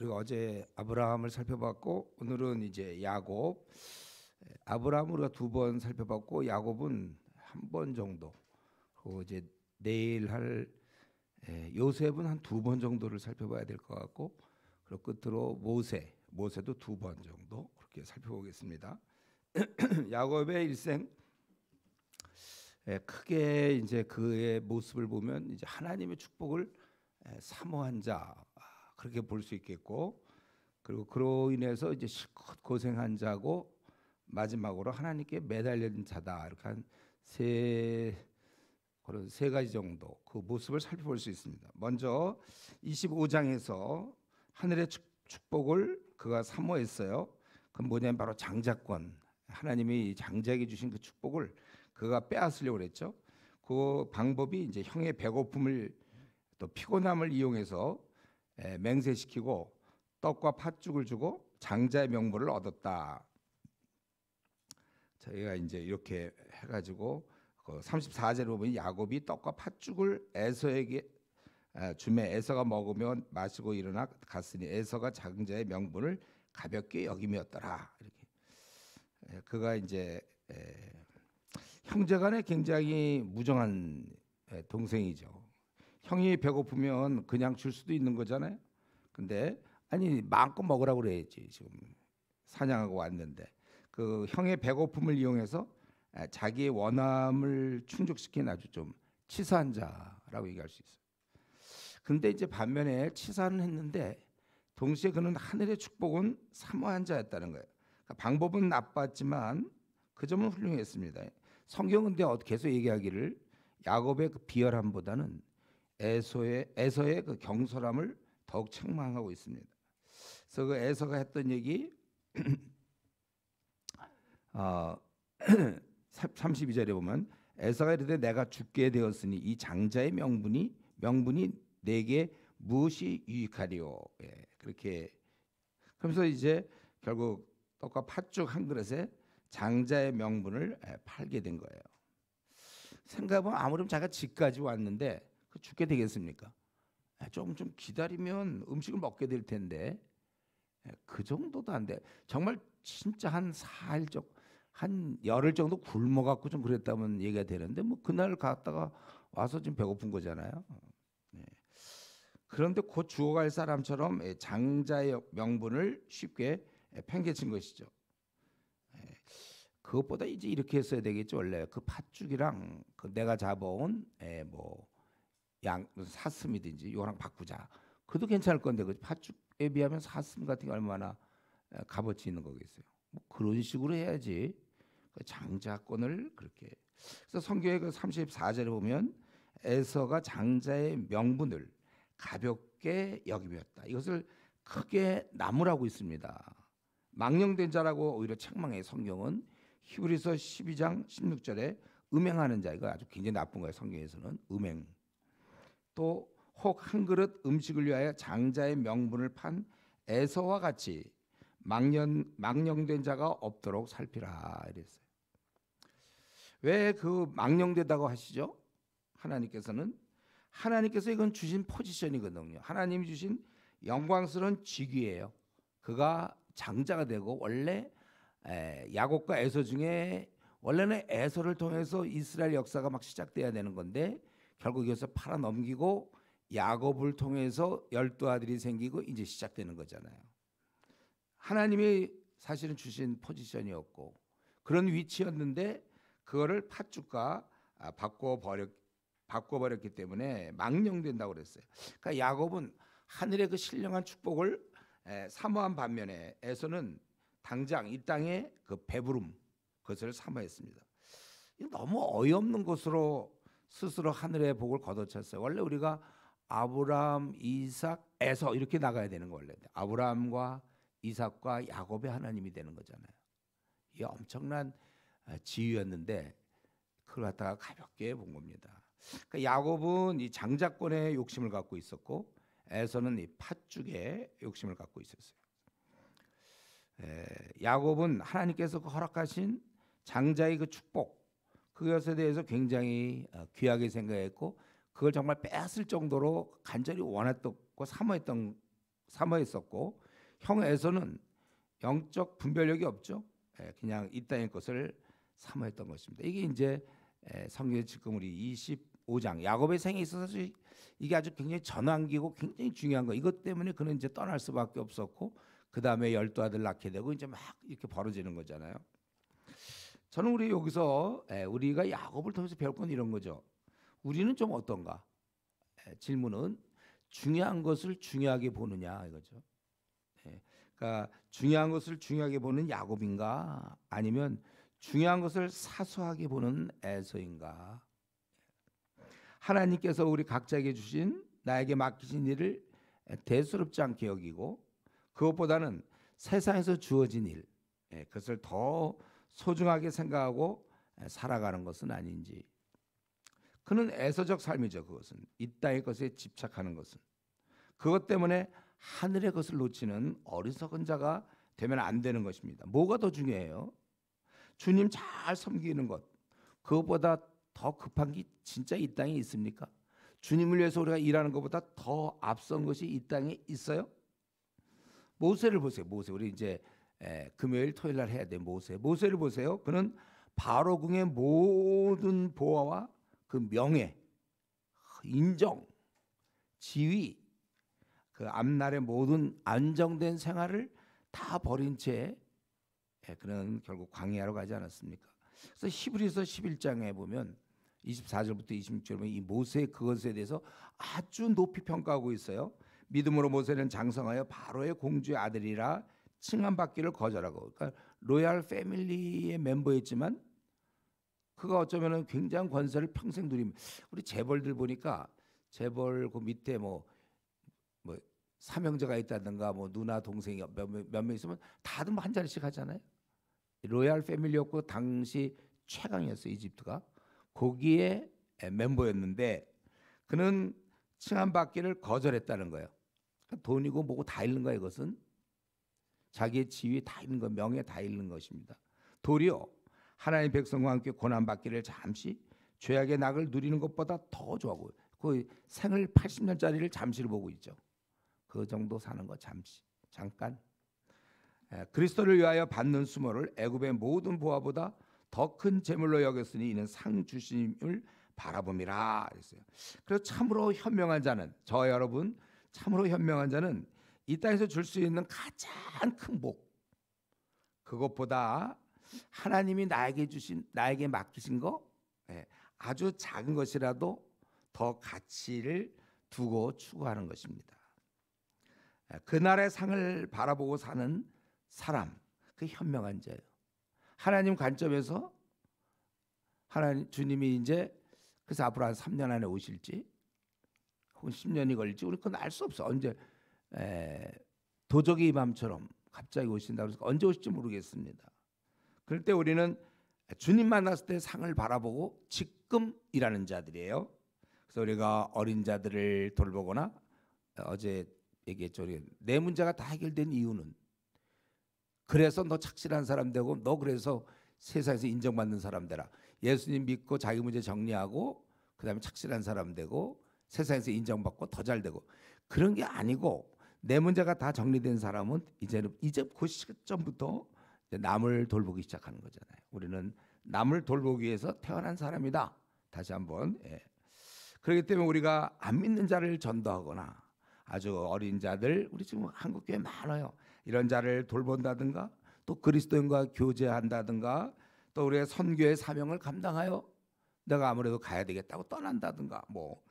우리가 어제 아브라함을 살펴봤고 오늘은 이제 야곱. 아브라함 우리가 2번 살펴봤고 야곱은 1번 정도. 그리고 이제 내일 할 요셉은 한 2번 정도를 살펴봐야 될 것 같고, 그리고 끝으로 모세도 2번 정도 그렇게 살펴보겠습니다. 야곱의 일생, 크게 이제 그의 모습을 보면 이제 하나님의 축복을 사모한 자, 그렇게 볼 수 있겠고, 그리고 그로 인해서 이제 실컷 고생한 자고, 마지막으로 하나님께 매달린 자다. 이렇게 한 그런 세 가지 정도 그 모습을 살펴볼 수 있습니다. 먼저 25장에서 하늘의 축복을 그가 사모했어요. 그건 뭐냐면 바로 장자권, 하나님이 장자에게 주신 그 축복을 그가 빼앗으려고 그랬죠. 그 방법이 이제 형의 배고픔을 또 피곤함을 이용해서 맹세시키고 떡과 팥죽을 주고 장자의 명분을 얻었다. 저희가 이제 이렇게 해가지고 34절에 보면 야곱이 떡과 팥죽을 에서에게 주매 에서가 먹으면 마시고 일어나 갔으니 에서가 장자의 명분을 가볍게 여김이었더라. 이렇게 그가 이제 형제간에 굉장히 무정한 동생이죠. 형이 배고프면 그냥 줄 수도 있는 거잖아요. 근데 아니 마음껏 먹으라고 그래야지. 지금 사냥하고 왔는데 그 형의 배고픔을 이용해서 자기의 원함을 충족시킨 아주 좀 치사한 자라고 얘기할 수 있어요. 근데 이제 반면에 치사는 했는데 동시에 그는 하늘의 축복은 사모한 자였다는 거예요. 그러니까 방법은 나빴지만 그 점은 훌륭했습니다. 성경은 근데 계속 얘기하기를 야곱의 그 비열함보다는 에서의 그 경솔함을 더욱 책망하고 있습니다. 그래서 그 에서가 했던 얘기 32절에 보면 에서가 이르되 내가 죽게 되었으니 이 장자의 명분이 내게 무엇이 유익하리요. 그렇게 그러면서 이제 결국 떡과 팥죽 한 그릇에 장자의 명분을 팔게 된 거예요. 생각해보면 아무리 자기가 집까지 왔는데 그 죽게 되겠습니까? 좀 기다리면 음식을 먹게 될 텐데 그 정도도 안 돼. 정말 진짜 한 4일 한 열흘 정도 굶어갖고 좀 그랬다면 얘기가 되는데 뭐 그날 갔다가 와서 지금 배고픈 거잖아요. 그런데 곧 죽어갈 사람처럼 장자의 명분을 쉽게 팽개친 것이죠. 그것보다 이제 이렇게 했어야 되겠죠. 원래 그 팥죽이랑 그 내가 잡아온 뭐 양 사슴이든지 이거랑 바꾸자. 그도 괜찮을 건데 그 팥죽에 비하면 사슴 같은 게 얼마나 값어치 있는 거겠어요. 뭐 그런 식으로 해야지. 그 장자권을 그렇게. 그래서 성경의 그 34절에 보면 에서가 장자의 명분을 가볍게 여김이었다. 이것을 크게 나무라고 있습니다. 망령된 자라고 오히려 책망해. 성경은 히브리서 12장 16절에 음행하는 자, 이거 아주 굉장히 나쁜 거예요. 성경에서는 음행. 또 혹 한 그릇 음식을 위하여 장자의 명분을 판 에서와 같이 망령된 자가 없도록 살피라 이랬어요. 왜 그 망령되다고 하시죠? 하나님께서 이건 주신 포지션이거든요. 하나님이 주신 영광스러운 직위예요. 그가 장자가 되고 원래 야곱과 에서 중에 원래는 에서를 통해서 이스라엘 역사가 막 시작돼야 되는 건데 결국 여기서 팔아 넘기고 야곱을 통해서 12아들이 생기고 이제 시작되는 거잖아요. 하나님이 사실은 주신 포지션이었고 그런 위치였는데 그거를 팥죽과 바꿔버렸기 때문에 망령된다고 그랬어요. 그러니까 야곱은 하늘의 그 신령한 축복을 사모한 반면에 에서는 당장 이 땅의 그 배부름 그것을 사모했습니다. 너무 어이없는 것으로 스스로 하늘의 복을 걷어찼어요. 원래 우리가 아브라함, 이삭, 에서 이렇게 나가야 되는 거 원래. 아브라함과 이삭과 야곱의 하나님이 되는 거잖아요. 이게 엄청난 지위였는데 그걸 갖다가 가볍게 본 겁니다. 그러니까 야곱은 이 장자권의 욕심을 갖고 있었고 에서는 이 팥죽의 욕심을 갖고 있었어요. 야곱은 하나님께서 허락하신 장자의 그 축복 그것에 대해서 굉장히 귀하게 생각했고 그걸 정말 빼앗을 정도로 간절히 원했고 사모했던 사모했었고, 형 에서는 영적 분별력이 없죠. 그냥 이 땅의 것을 사모했던 것입니다. 이게 이제 성경에 지금 우리 25장 야곱의 생에 있어서 이게 아주 굉장히 전환기고 굉장히 중요한 거. 이것 때문에 그는 이제 떠날 수밖에 없었고, 그 다음에 12아들 낳게 되고 이제 막 이렇게 벌어지는 거잖아요. 저는 우리 여기서 우리가 야곱을 통해서 배울 건 이런 거죠. 우리는 좀 어떤가? 질문은 중요한 것을 중요하게 보느냐 이거죠. 그러니까 중요한 것을 중요하게 보는 야곱인가, 아니면 중요한 것을 사소하게 보는 에서인가? 하나님께서 우리 각자에게 주신 나에게 맡기신 일을 대수롭지 않게 여기고, 그것보다는 세상에서 주어진 일, 그것을 더 소중하게 생각하고 살아가는 것은 아닌지. 그는 에서적 삶이죠. 그것은 이 땅의 것에 집착하는 것은, 그것 때문에 하늘의 것을 놓치는 어리석은 자가 되면 안 되는 것입니다. 뭐가 더 중요해요? 주님 잘 섬기는 것, 그것보다 더 급한 게 진짜 이 땅에 있습니까? 주님을 위해서 우리가 일하는 것보다 더 앞선 것이 이 땅에 있어요? 모세를 보세요. 모세, 우리 이제 금요일 토요일 날 해야 돼. 모세를 보세요. 그는 바로 궁의 모든 보화와 그 명예, 인정, 지위, 그 앞날의 모든 안정된 생활을 다 버린 채 그는 결국 광야로 가지 않았습니까? 그래서 히브리서 11장에 보면 24절부터 26절 보면 이 모세의 그것에 대해서 아주 높이 평가하고 있어요. 믿음으로 모세는 장성하여 바로의 공주의 아들이라 칭함받기를 거절하고, 그러니까 로얄 패밀리의 멤버였지만 그가 어쩌면은 굉장한 권세를 평생 누림. 우리 재벌들 보니까 재벌 그 밑에 뭐 삼형제가 있다든가 뭐 누나 동생이 몇 명 있으면 다들 뭐 한 자리씩 하잖아요. 로얄 패밀리였고 당시 최강이었어요. 이집트가 거기에 멤버였는데 그는 칭함받기를 거절했다는 거예요. 그러니까 돈이고 뭐고 다 잃는 거예요. 이것은 자기의 지위 다 잃는 거, 명예 다 잃는 것입니다. 도리어 하나님 백성과 함께 고난받기를 잠시 죄악의 낙을 누리는 것보다 더 좋아하고, 그 생을 80년짜리를 잠시를 보고 있죠. 그 정도 사는 거 잠깐. 그리스도를 위하여 받는 수모를 애굽의 모든 보화보다 더 큰 재물로 여겼으니 이는 상 주심을 바라봄이라 했어요. 그래서 참으로 현명한 자는, 저 여러분 참으로 현명한 자는 이 땅에서 줄 수 있는 가장 큰 복, 그것보다 하나님이 나에게 맡기신 거 아주 작은 것이라도 더 가치를 두고 추구하는 것입니다. 그날의 상을 바라보고 사는 사람, 그 현명한 자예요. 하나님 관점에서 주님이 이제 그래서 앞으로 한 3년 안에 오실지 혹은 10년이 걸릴지 우리 그건 알 수 없어. 언제 도적의 밤처럼 갑자기 오신다고 해서 언제 오실지 모르겠습니다. 그럴 때 우리는 주님 만났을 때 상을 바라보고 지금 일하는 자들이에요. 그래서 우리가 어린 자들을 돌보거나, 어제 얘기했죠. 내 문제가 다 해결된 이유는 그래서 너 착실한 사람 되고, 너 그래서 세상에서 인정받는 사람 되라. 예수님 믿고 자기 문제 정리하고 그다음에 착실한 사람 되고 세상에서 인정받고 더 잘 되고, 그런 게 아니고 내 문제가 다 정리된 사람은 이제 그 시점부터 남을 돌보기 시작하는 거잖아요. 우리는 남을 돌보기 위해서 태어난 사람이다. 다시 한번. 그렇기 때문에 우리가 안 믿는 자를 전도하거나 아주 어린 자들, 우리 지금 한국교회 많아요. 이런 자를 돌본다든가 또 그리스도인과 교제한다든가 또 우리의 선교의 사명을 감당하여 내가 아무래도 가야 되겠다고 떠난다든가, 뭐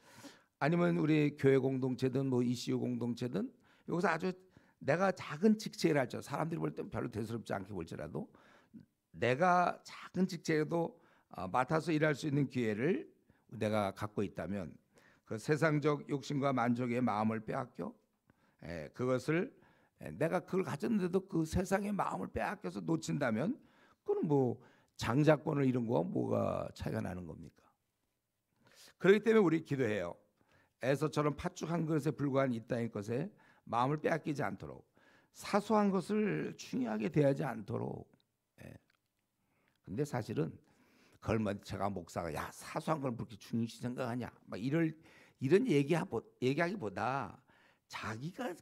아니면 우리 교회 공동체든 뭐 ECU 공동체든 여기서 아주 내가 작은 직책을 할죠. 사람들이 볼 때 별로 대수롭지 않게 볼지라도 내가 작은 직책에도 맡아서 일할 수 있는 기회를 내가 갖고 있다면 그 세상적 욕심과 만족의 마음을 빼앗겨 그것을 내가 그걸 가졌는데도 그 세상의 마음을 빼앗겨서 놓친다면 그건 뭐 장자권을 잃은 거와 뭐가 차이가 나는 겁니까? 그렇기 때문에 우리 기도해요. 에서처럼 팥죽 한 그릇에 불과한 이 땅의 것에 마음을 빼앗기지 않도록, 사소한 것을 중요하게 대하지 않도록. 근데 사실은 그걸 뭐 제가 목사가 야 사소한 걸 그렇게 중요시 생각하냐 막 이런 얘기하기보다 자기가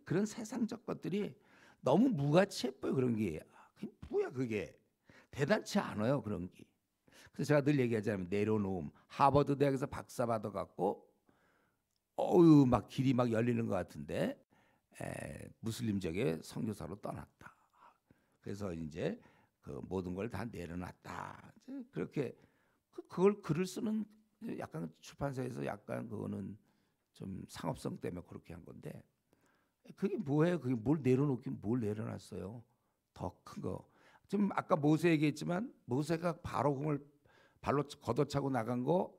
그런 세상적 것들이 너무 무가치해 보여. 그런 게 그게 뭐야, 그게 대단치 않아요, 그런 게. 그래서 제가 늘 얘기하자면 내려놓음. 하버드 대학에서 박사 받아갖고 어유 막 길이 막 열리는 것 같은데 무슬림적의 선교사로 떠났다. 그래서 이제 그 모든 걸 다 내려놨다. 이제 그렇게 그걸 글을 쓰는 약간 출판사에서 약간 그거는 좀 상업성 때문에 그렇게 한 건데, 그게 뭐예요? 그게 뭘 내려놓긴 뭘 내려놨어요? 더 큰 거. 지금 아까 모세 얘기했지만 모세가 바로금을 발로 걷어차고 나간 거,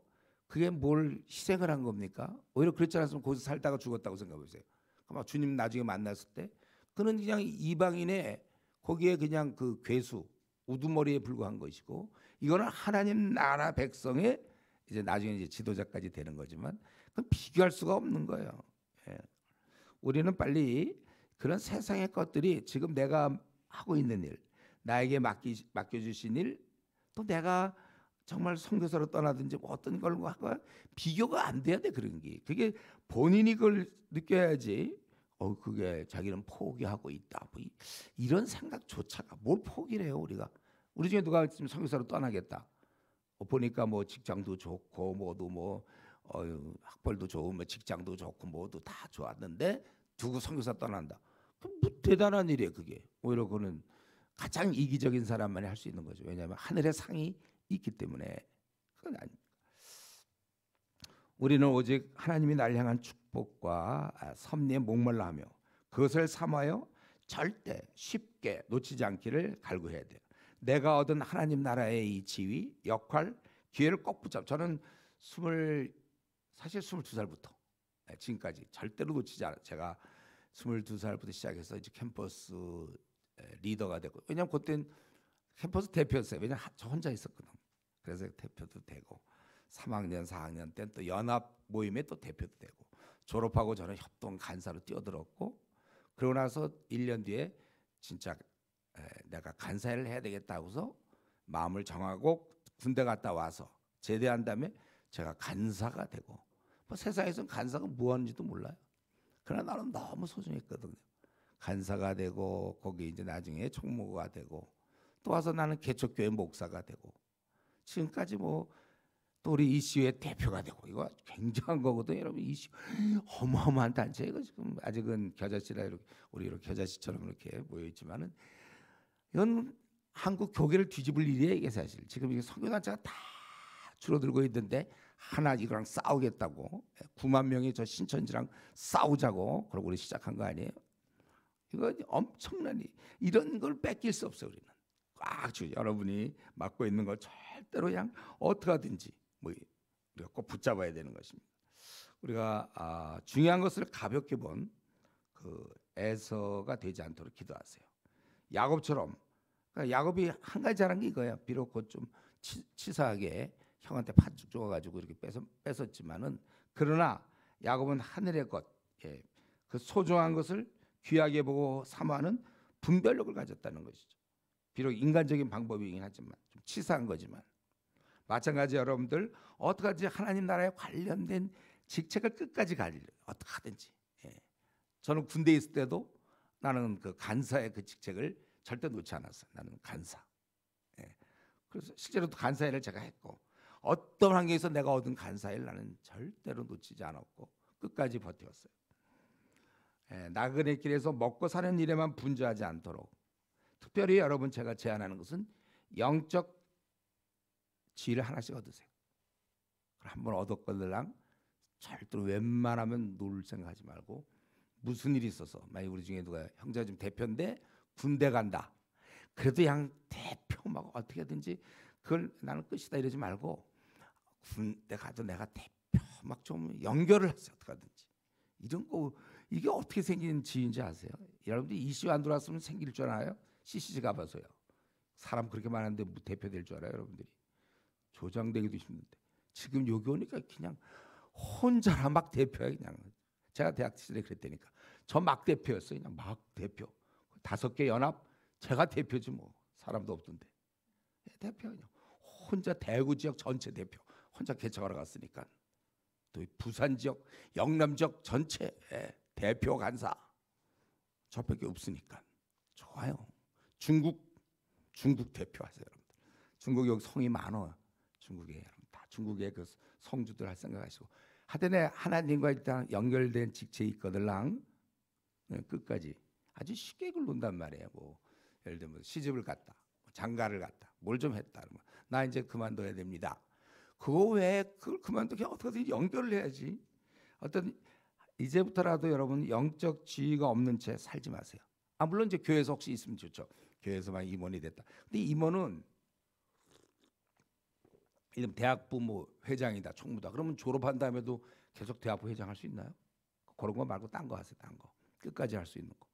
그게 뭘 희생을 한 겁니까? 오히려 그렇지 않았으면 거기서 살다가 죽었다고 생각해 보세요. 그럼 주님 나중에 만났을 때 그는 그냥 이방인의 거기에 그냥 그 괴수 우두머리에 불과한 것이고, 이거는 하나님 나라 백성의 이제 나중에 이제 지도자까지 되는 거지만 그건 비교할 수가 없는 거예요. 예. 우리는 빨리 그런 세상의 것들이 지금 내가 하고 있는 일, 나에게 맡겨주신 일, 또 내가 정말 선교사로 떠나든지 뭐 어떤 걸과 비교가 안 돼야 돼. 그런 게 그게 본인이 그걸 느껴야지. 그게 자기는 포기하고 있다. 뭐 이런 생각조차가 뭘 포기를 해요. 우리 중에 누가 지금 선교사로 떠나겠다. 보니까 뭐 직장도 좋고 모두 뭐 학벌도 좋고 뭐 직장도 좋고 모두 다 좋았는데 두고 선교사 떠난다. 그럼 뭐 대단한 일이에요. 그게 오히려 그는 가장 이기적인 사람만이 할 수 있는 거죠. 왜냐하면 하늘의 상이 있기 때문에. 그건 아닙니다. 우리는 오직 하나님이 날 향한 축복과 섭리에 목말라하며 그것을 삼아요 절대 쉽게 놓치지 않기를 갈구해야 돼요. 내가 얻은 하나님 나라의 이 지위, 역할, 기회를 꼭 붙잡. 저는 사실 22살부터 지금까지 절대로 놓치지 않아요. 제가 22살부터 시작해서 이제 캠퍼스 리더가 되고, 왜냐하면 그때는 캠퍼스 대표였어요. 왜냐하면 저 혼자 있었거든. 그래서 대표도 되고 3학년, 4학년 때는 또 연합 모임에 또 대표도 되고, 졸업하고 저는 협동 간사로 뛰어들었고, 그러고 나서 1년 뒤에 진짜 내가 간사를 해야 되겠다 하고서 마음을 정하고 군대 갔다 와서 제대한 다음에 제가 간사가 되고, 뭐 세상에서는 간사가 무엇인지도 몰라요. 그러나 나는 너무 소중했거든요. 간사가 되고 거기 이제 나중에 총무가 되고 또 와서 나는 개척교회 목사가 되고 지금까지 뭐 또 우리 이슈의 대표가 되고, 이거 굉장한 거거든요. 여러분 이슈 어마어마한 단체. 이거 지금 아직은 겨자씨라 우리 이렇게 겨자씨처럼 이렇게 모여 있지만은 이건 한국 교계를 뒤집을 일이에요. 이게 사실 지금 이게 선교단체가 다 줄어들고 있는데 하나 이거랑 싸우겠다고 9만 명이 저 신천지랑 싸우자고 그러고 우리 시작한 거 아니에요? 이거 엄청난 일. 이런 걸 뺏길 수 없어요. 우리는 꽉 여러분이 맡고 있는 걸 절대로 그냥 어떻게 하든지 뭐 우리가 꼭 붙잡아야 되는 것입니다. 우리가 중요한 것을 가볍게 본 그 에서가 되지 않도록 기도하세요. 야곱처럼. 그러니까 야곱이 한 가지 잘한 게 이거야. 비록 좀 치사하게 형한테 팥죽 줘가지고 이렇게 뺏었지만은, 그러나 야곱은 하늘의 것, 그 소중한 것을 귀하게 보고 사모하는 분별력을 가졌다는 것이죠. 비록 인간적인 방법이긴 하지만 좀 치사한 거지만, 마찬가지 여러분들 어떻게 하든지 하나님 나라에 관련된 직책을 끝까지 가지려 어떻게 하든지. 저는 군대에 있을 때도 나는 그 간사의 그 직책을 절대 놓지 않았어요. 나는 간사. 그래서 실제로도 간사회를 제가 했고, 어떤 환경에서 내가 얻은 간사회를 나는 절대로 놓치지 않았고 끝까지 버텼어요. 나그네 길에서 먹고 사는 일에만 분주하지 않도록, 특별히 여러분 제가 제안하는 것은 영적 지혜를 하나씩 얻으세요. 한번 얻었거들랑 절대로 웬만하면 놀 생각하지 말고, 무슨 일이 있어서 만약 우리 중에 누가 형제가 지금 대표인데 군대 간다. 그래도 그냥 대표 막 어떻게든지 그걸 나는 끝이다 이러지 말고, 군대 가도 내가 대표 막 좀 연결을 하세요. 어떻게 하든지. 이런 거 이게 어떻게 생긴 지인지 아세요? 여러분들 이슈 안 들어왔으면 생길 줄 알아요? CCG 가봐서요. 사람 그렇게 많은데 뭐 대표 될 줄 알아요? 여러분들이 조장되기도 힘든데 지금 여기 오니까 그냥 혼자라 막 대표야. 그냥 제가 대학 시절에 그랬다니까. 저 막 대표였어요. 그냥 막 대표. 5개 연합 제가 대표지 뭐. 사람도 없던데. 대표 그냥 혼자 대구 지역 전체 대표 혼자 개척하러 갔으니까. 또 부산 지역, 영남 지역 전체 대표 간사 저밖에 없으니까 좋아요. 중국 대표하세요, 여러분들. 중국 여기 성이 많아. 중국에 여러분 다 중국의 그 성주들 할 생각하시고 하여튼에 하나님과 일단 연결된 직책이 있거들랑 끝까지 아주 쉽게 굴른단 말이에요. 뭐 예를 들면 시집을 갔다, 장가를 갔다, 뭘 좀 했다. 나 이제 그만둬야 됩니다. 그거 왜 그걸 그만두게 어떻게든 연결을 해야지. 어떤 이제부터라도 여러분 영적 지위가 없는 채 살지 마세요. 아 물론 이제 교회에서 혹시 있으면 좋죠. 교회에서만 임원이 됐다. 근데 임원은 이름 대학부 뭐 회장이다, 총무다. 그러면 졸업한 다음에도 계속 대학부 회장 할 수 있나요? 그런 거 말고 딴 거 하세요. 딴 거. 끝까지 할 수 있는 거.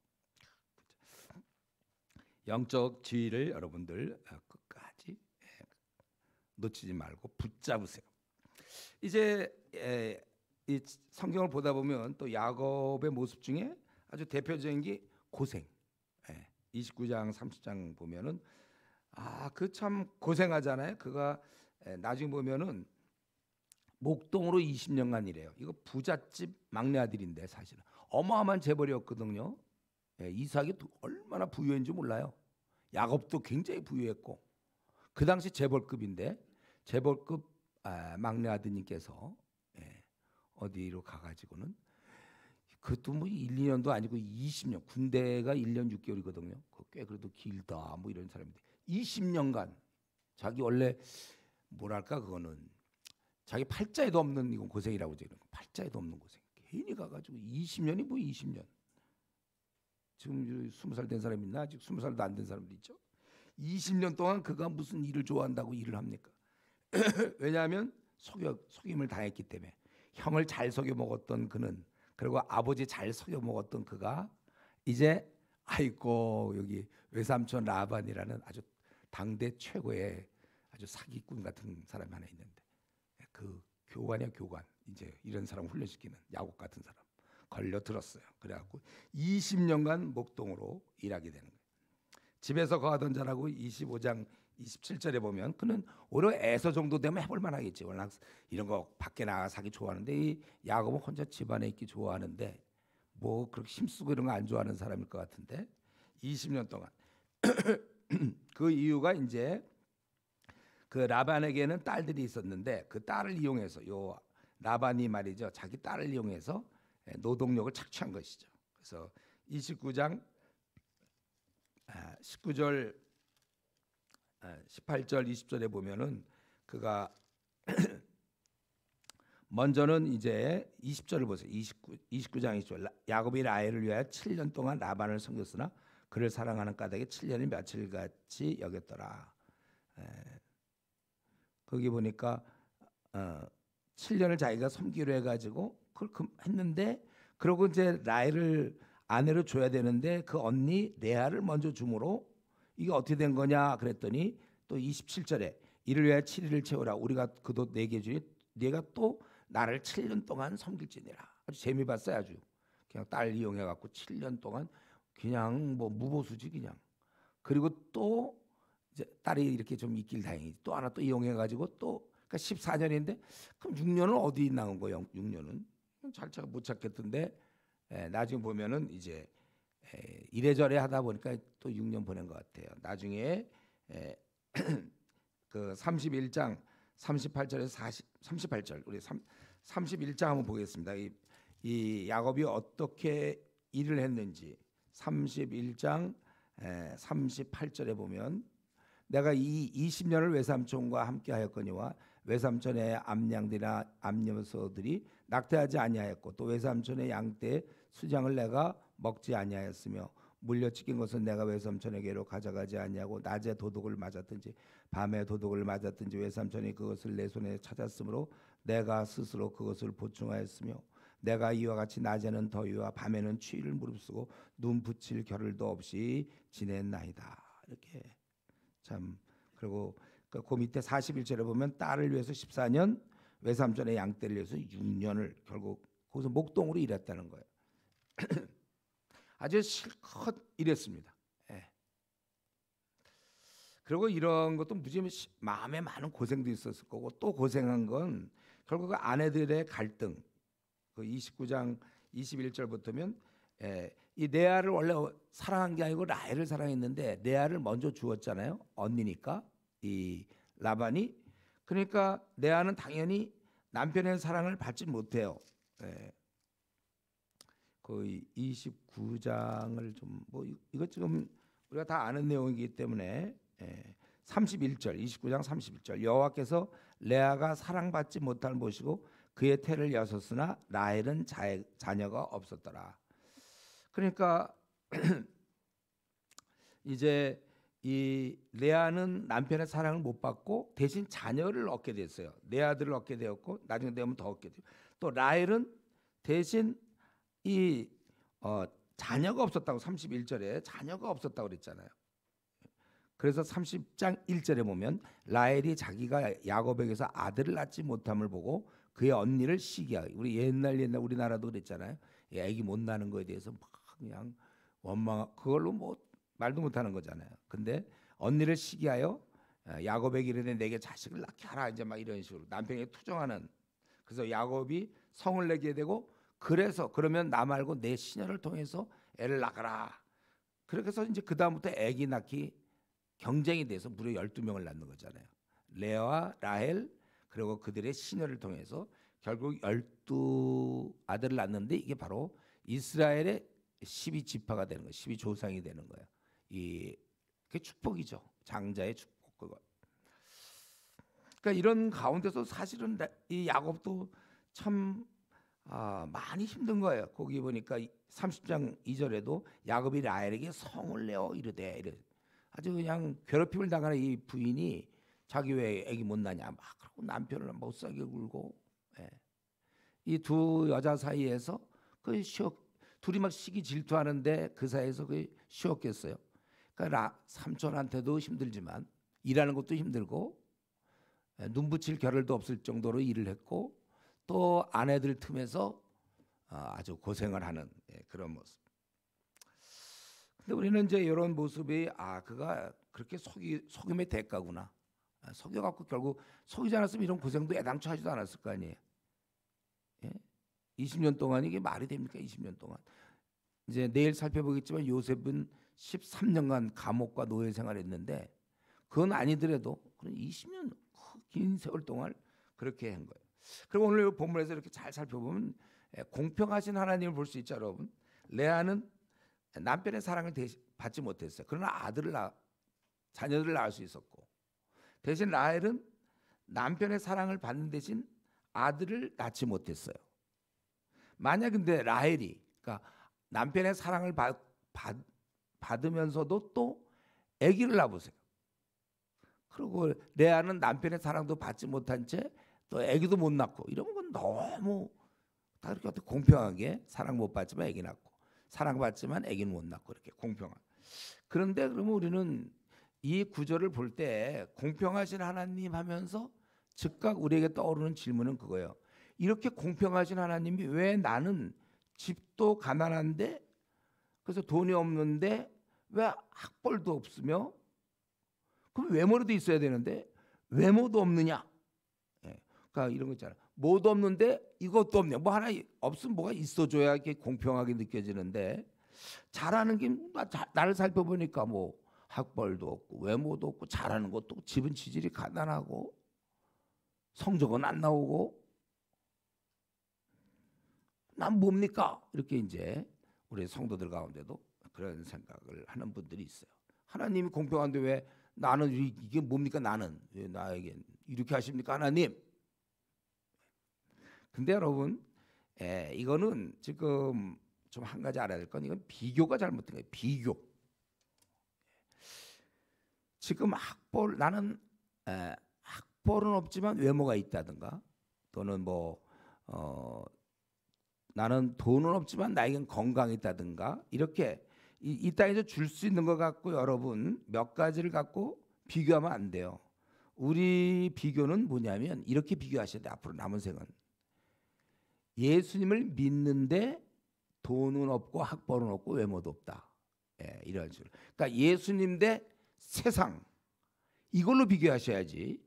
영적 지위를 여러분들 끝까지 놓치지 말고 붙잡으세요. 이제 이 성경을 보다 보면 또 야곱의 모습 중에 아주 대표적인 게 고생. 29장 30장 보면은 그 참 고생하잖아요. 그가 나중에 보면은 목동으로 20년간 일해요. 이거 부잣집 막내 아들인데 사실은 어마어마한 재벌이었거든요. 이삭이 얼마나 부유했는지 몰라요. 야곱도 굉장히 부유했고 그 당시 재벌급인데 재벌급 막내 아드님께서 어디로 가가지고는 그것도 뭐 1, 2년도 아니고 20년 군대가 1년 6개월이거든요. 꽤 그래도 길다 뭐 이런 사람인데 20년간 자기 원래 뭐랄까 그거는 자기 팔자에도 없는 이건 고생이라고 이런 거 팔자에도 없는 고생 괜히 가가지고 20년이 뭐 20년 지금 20살 된 사람 있나 아직 20살도 안 된 사람도 있죠. 20년 동안 그가 무슨 일을 좋아한다고 일을 합니까? 왜냐하면 속임을 당했기 때문에 형을 잘 속여 먹었던 그는 그리고 아버지 잘 속여 먹었던 그가 이제 아이고 여기 외삼촌 라반이라는 아주 당대 최고의 아주 사기꾼 같은 사람이 하나 있는데 그 교관이야 교관 이제 이런 사람 훈련시키는 야곱 같은 사람 걸려 들었어요. 그래갖고 20년간 목동으로 일하게 되는 거예요. 집에서 거하던 자라고 25장 27절에 보면 그는 오히려 에서 정도 되면 해볼 만하겠지. 워낙 이런 거 밖에 나가 사기 좋아하는데 이 야곱은 혼자 집안에 있기 좋아하는데 뭐 그렇게 힘쓰고 이런 거 안 좋아하는 사람일 것 같은데 20년 동안 그 이유가 이제 그 라반에게는 딸들이 있었는데 그 딸을 이용해서 요 라반이 말이죠. 자기 딸을 이용해서 노동력을 착취한 것이죠. 그래서 29장 19절 18절 20절에 보면은 그가 먼저는 이제 20절을 보세요. 29장 20절 야곱이 라헬을 위하여 7년 동안 라반을 섬겼으나 그를 사랑하는 까닭에 7년이 며칠같이 여겼더라. 거기 보니까 7년을 자기가 섬기로 해가지고 그걸 했는데 그러고 이제 라헬을 아내로 줘야 되는데 그 언니 레아를 먼저 주므로 이게 어떻게 된 거냐 그랬더니 또 27절에 이를 위하여 7일을 채우라 우리가 그도 내게 주니 네가 또 나를 7년 동안 섬길지니라. 아주 재미 봤어요. 아주 그냥 딸 이용해 갖고 7년 동안 그냥 뭐 무보수지 그냥. 그리고 또 이제 딸이 이렇게 좀 있길 다행이지. 또 하나 또 이용해 가지고 또 그러니까 14년인데 그럼 6년은 어디 나온 거예요? 6년은 잘 못 찾겠던데 나중에 보면은 이제 이래저래 하다 보니까 또 6년 보낸 것 같아요. 나중에 그 31장 38절에서 38절 우리 31장 한번 보겠습니다. 이 야곱이 어떻게 일을 했는지 31장 38절에 보면 내가 이 20년을 외삼촌과 함께 하였거니와 외삼촌의 암양들이나 암염소들이 낙태하지 아니하였고 또 외삼촌의 양떼 수장을 내가 먹지 아니하였으며 물려치킨 것은 내가 외삼촌에게로 가져가지 아니하고 낮에 도둑을 맞았든지 밤에 도둑을 맞았든지 외삼촌이 그것을 내 손에 찾았으므로 내가 스스로 그것을 보충하였으며 내가 이와 같이 낮에는 더위와 밤에는 추위를 무릅쓰고 눈 붙일 겨를도 없이 지냈나이다. 이렇게 참 그리고 그 밑에 41절에 보면 딸을 위해서 14년 외삼촌의 양떼를 위해서 6년을 결국 거기서 목동으로 일했다는 거예요. 아주 실컷 일했습니다. 그리고 이런 것도 무지하게 마음에 많은 고생도 있었을 거고 또 고생한 건 결국 그 아내들의 갈등 그 29장 21절부터면 이 레아를 원래 사랑한 게 아니고 라헬을 사랑했는데 레아를 먼저 주었잖아요. 언니니까 이 라반이. 그러니까 레아는 당연히 남편의 사랑을 받지 못해요. 거의 29장을 좀 뭐 이것 지금 우리가 다 아는 내용이기 때문에 31절 29장 31절 여호와께서 레아가 사랑받지 못할 모시고 그의 태를 여섰으나 라헬은 자녀가 없었더라. 그러니까 이제 이 레아는 남편의 사랑을 못 받고 대신 자녀를 얻게 됐어요. 네 아들을 얻게 되었고 나중에 되면 더 얻게 돼요. 또 라헬은 대신 이 자녀가 없었다고 31절에 자녀가 없었다고 그랬잖아요. 그래서 30장 1절에 보면 라헬이 자기가 야곱에게서 아들을 낳지 못함을 보고 그의 언니를 시기하여 우리 옛날 우리나라도 그랬잖아요. 애기 못 낳는 거에 대해서 막 그냥 원망 그걸로 뭐 말도 못하는 거잖아요. 근데 언니를 시기하여 야곱에게 이르되 내게 자식을 낳게 하라 이제 막 이런 식으로 남편에게 투정하는. 그래서 야곱이 성을 내게 되고 그래서 그러면 나 말고 내 시녀를 통해서 애를 낳아라. 그렇게 해서 이제 그 다음부터 애기 낳기 경쟁이 돼서 무려 12명을 낳는 거잖아요. 레아와 라헬 그리고 그들의 시녀를 통해서 결국 12아들을 낳는데 이게 바로 이스라엘의 12지파가 되는 거예요. 12조상이 되는 거예요. 그게 축복이죠. 장자의 축복 그거. 그러니까 이런 가운데서 사실은 이 야곱도 참 많이 힘든 거예요. 거기 보니까 30장 2절에도 야곱이 라헬에게 성을 내어 이르되 아주 그냥 괴롭힘을 당하는 이 부인이 자기 왜 애기 못 낳냐 막 그러고 남편을 못 살게 굴고 이 두 여자 사이에서 둘이 막 시기 질투하는데 그 사이에서 그게 쉬웠겠어요. 그러니까 삼촌한테도 힘들지만 일하는 것도 힘들고 눈 붙일 겨를도 없을 정도로 일을 했고 또 아내들 틈에서 아주 고생을 하는 그런 모습. 근데 우리는 이제 이런 모습이 그가 그렇게 속임의 대가구나. 속여갖고 결국 속이지 않았으면 이런 고생도 애당초 하지도 않았을 거 아니에요. 20년 동안 이게 말이 됩니까? 20년 동안. 이제 내일 살펴보겠지만 요셉은 13년간 감옥과 노예 생활했는데 그건 아니더라도 그런 20년 긴 세월 동안 그렇게 한 거예요. 그리고 오늘 본문에서 이렇게 잘 살펴보면 공평하신 하나님을 볼 수 있죠, 여러분. 레아는 남편의 사랑을 받지 못했어요. 그러나 자녀들을 낳을 수 있었고 대신 라헬은 남편의 사랑을 받는 대신 아들을 낳지 못했어요. 만약 근데 라헬이 그러니까 남편의 사랑을 받으면서도 또 아기를 낳아보세요. 그리고 레아는 남편의 사랑도 받지 못한 채 또 아기도 못 낳고 이런 건 너무 다 이렇게 어떻게 공평하게 사랑 못 받지만 아기 낳고 사랑받지만 아기는 못 낳고 이렇게 공평한. 그런데 그러면 우리는 이 구절을 볼 때 공평하신 하나님 하면서 즉각 우리에게 떠오르는 질문은 그거예요. 이렇게 공평하신 하나님이 왜 나는 집도 가난한데 그래서 돈이 없는데 왜 학벌도 없으며 그럼 외모라도 있어야 되는데 외모도 없느냐? 그러니까 이런 거 있잖아. 뭐도 없는데 이것도 없냐? 뭐 하나 없으면 뭐가 있어줘야 이렇게 공평하게 느껴지는데 잘하는 게 나를 살펴보니까 뭐 학벌도 없고 외모도 없고 잘하는 것도 없고 집은 지질이 가난하고 성적은 안 나오고 난 뭡니까? 이렇게 이제 우리 성도들 가운데도 그런 생각을 하는 분들이 있어요. 하나님이 공평한데 왜 나는 이게 뭡니까? 나는 왜 나에게 이렇게 하십니까? 하나님. 근데 여러분 이거는 지금 좀 한 가지 알아야 될 건 이건 비교가 잘못된 거예요. 비교. 지금 나는 학벌은 없지만 외모가 있다든가 또는 나는 돈은 없지만 나에겐 건강이 있다든가 이렇게 이 땅에서 줄 수 있는 것 갖고 여러분 몇 가지를 갖고 비교하면 안 돼요. 우리 비교는 뭐냐면 이렇게 비교하셔야 돼. 앞으로 남은 생은 예수님을 믿는데 돈은 없고 학벌은 없고 외모도 없다. 이런 식으로. 그러니까 예수님 대 세상 이걸로 비교하셔야지.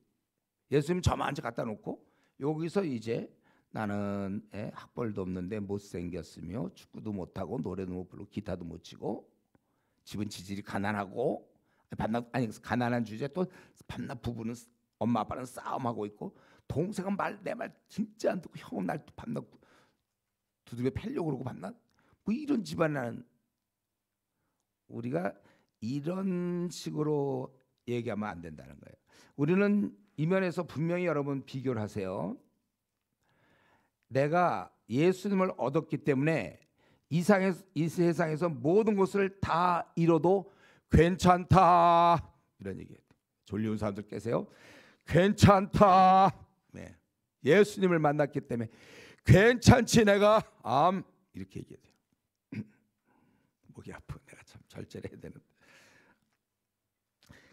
예수님 저만 갖다 놓고 여기서 이제 나는 학벌도 없는데 못생겼으며 축구도 못하고 노래도 못 부르고 기타도 못 치고 집은 지질이 가난하고 밤낮 아니 가난한 주제에 또 밤낮 부부는 엄마 아빠는 싸움하고 있고 동생은 내 말 진짜 안 듣고 형은 날 밤낮 두들겨 패려고 그러고 밤낮 뭐 이런 집안은 우리가 이런 식으로 얘기하면 안 된다는 거예요. 우리는 이 면에서 분명히 여러분 비교를 하세요. 내가 예수님을 얻었기 때문에 이 세상에서 모든 것을 다 잃어도 괜찮다 이런 얘기예요. 졸리운 사람들 계세요. 괜찮다. 네. 예수님을 만났기 때문에 괜찮지 내가 이렇게 얘기해야 돼요. 목이 아파. 내가 참 절제를 해야 되는데.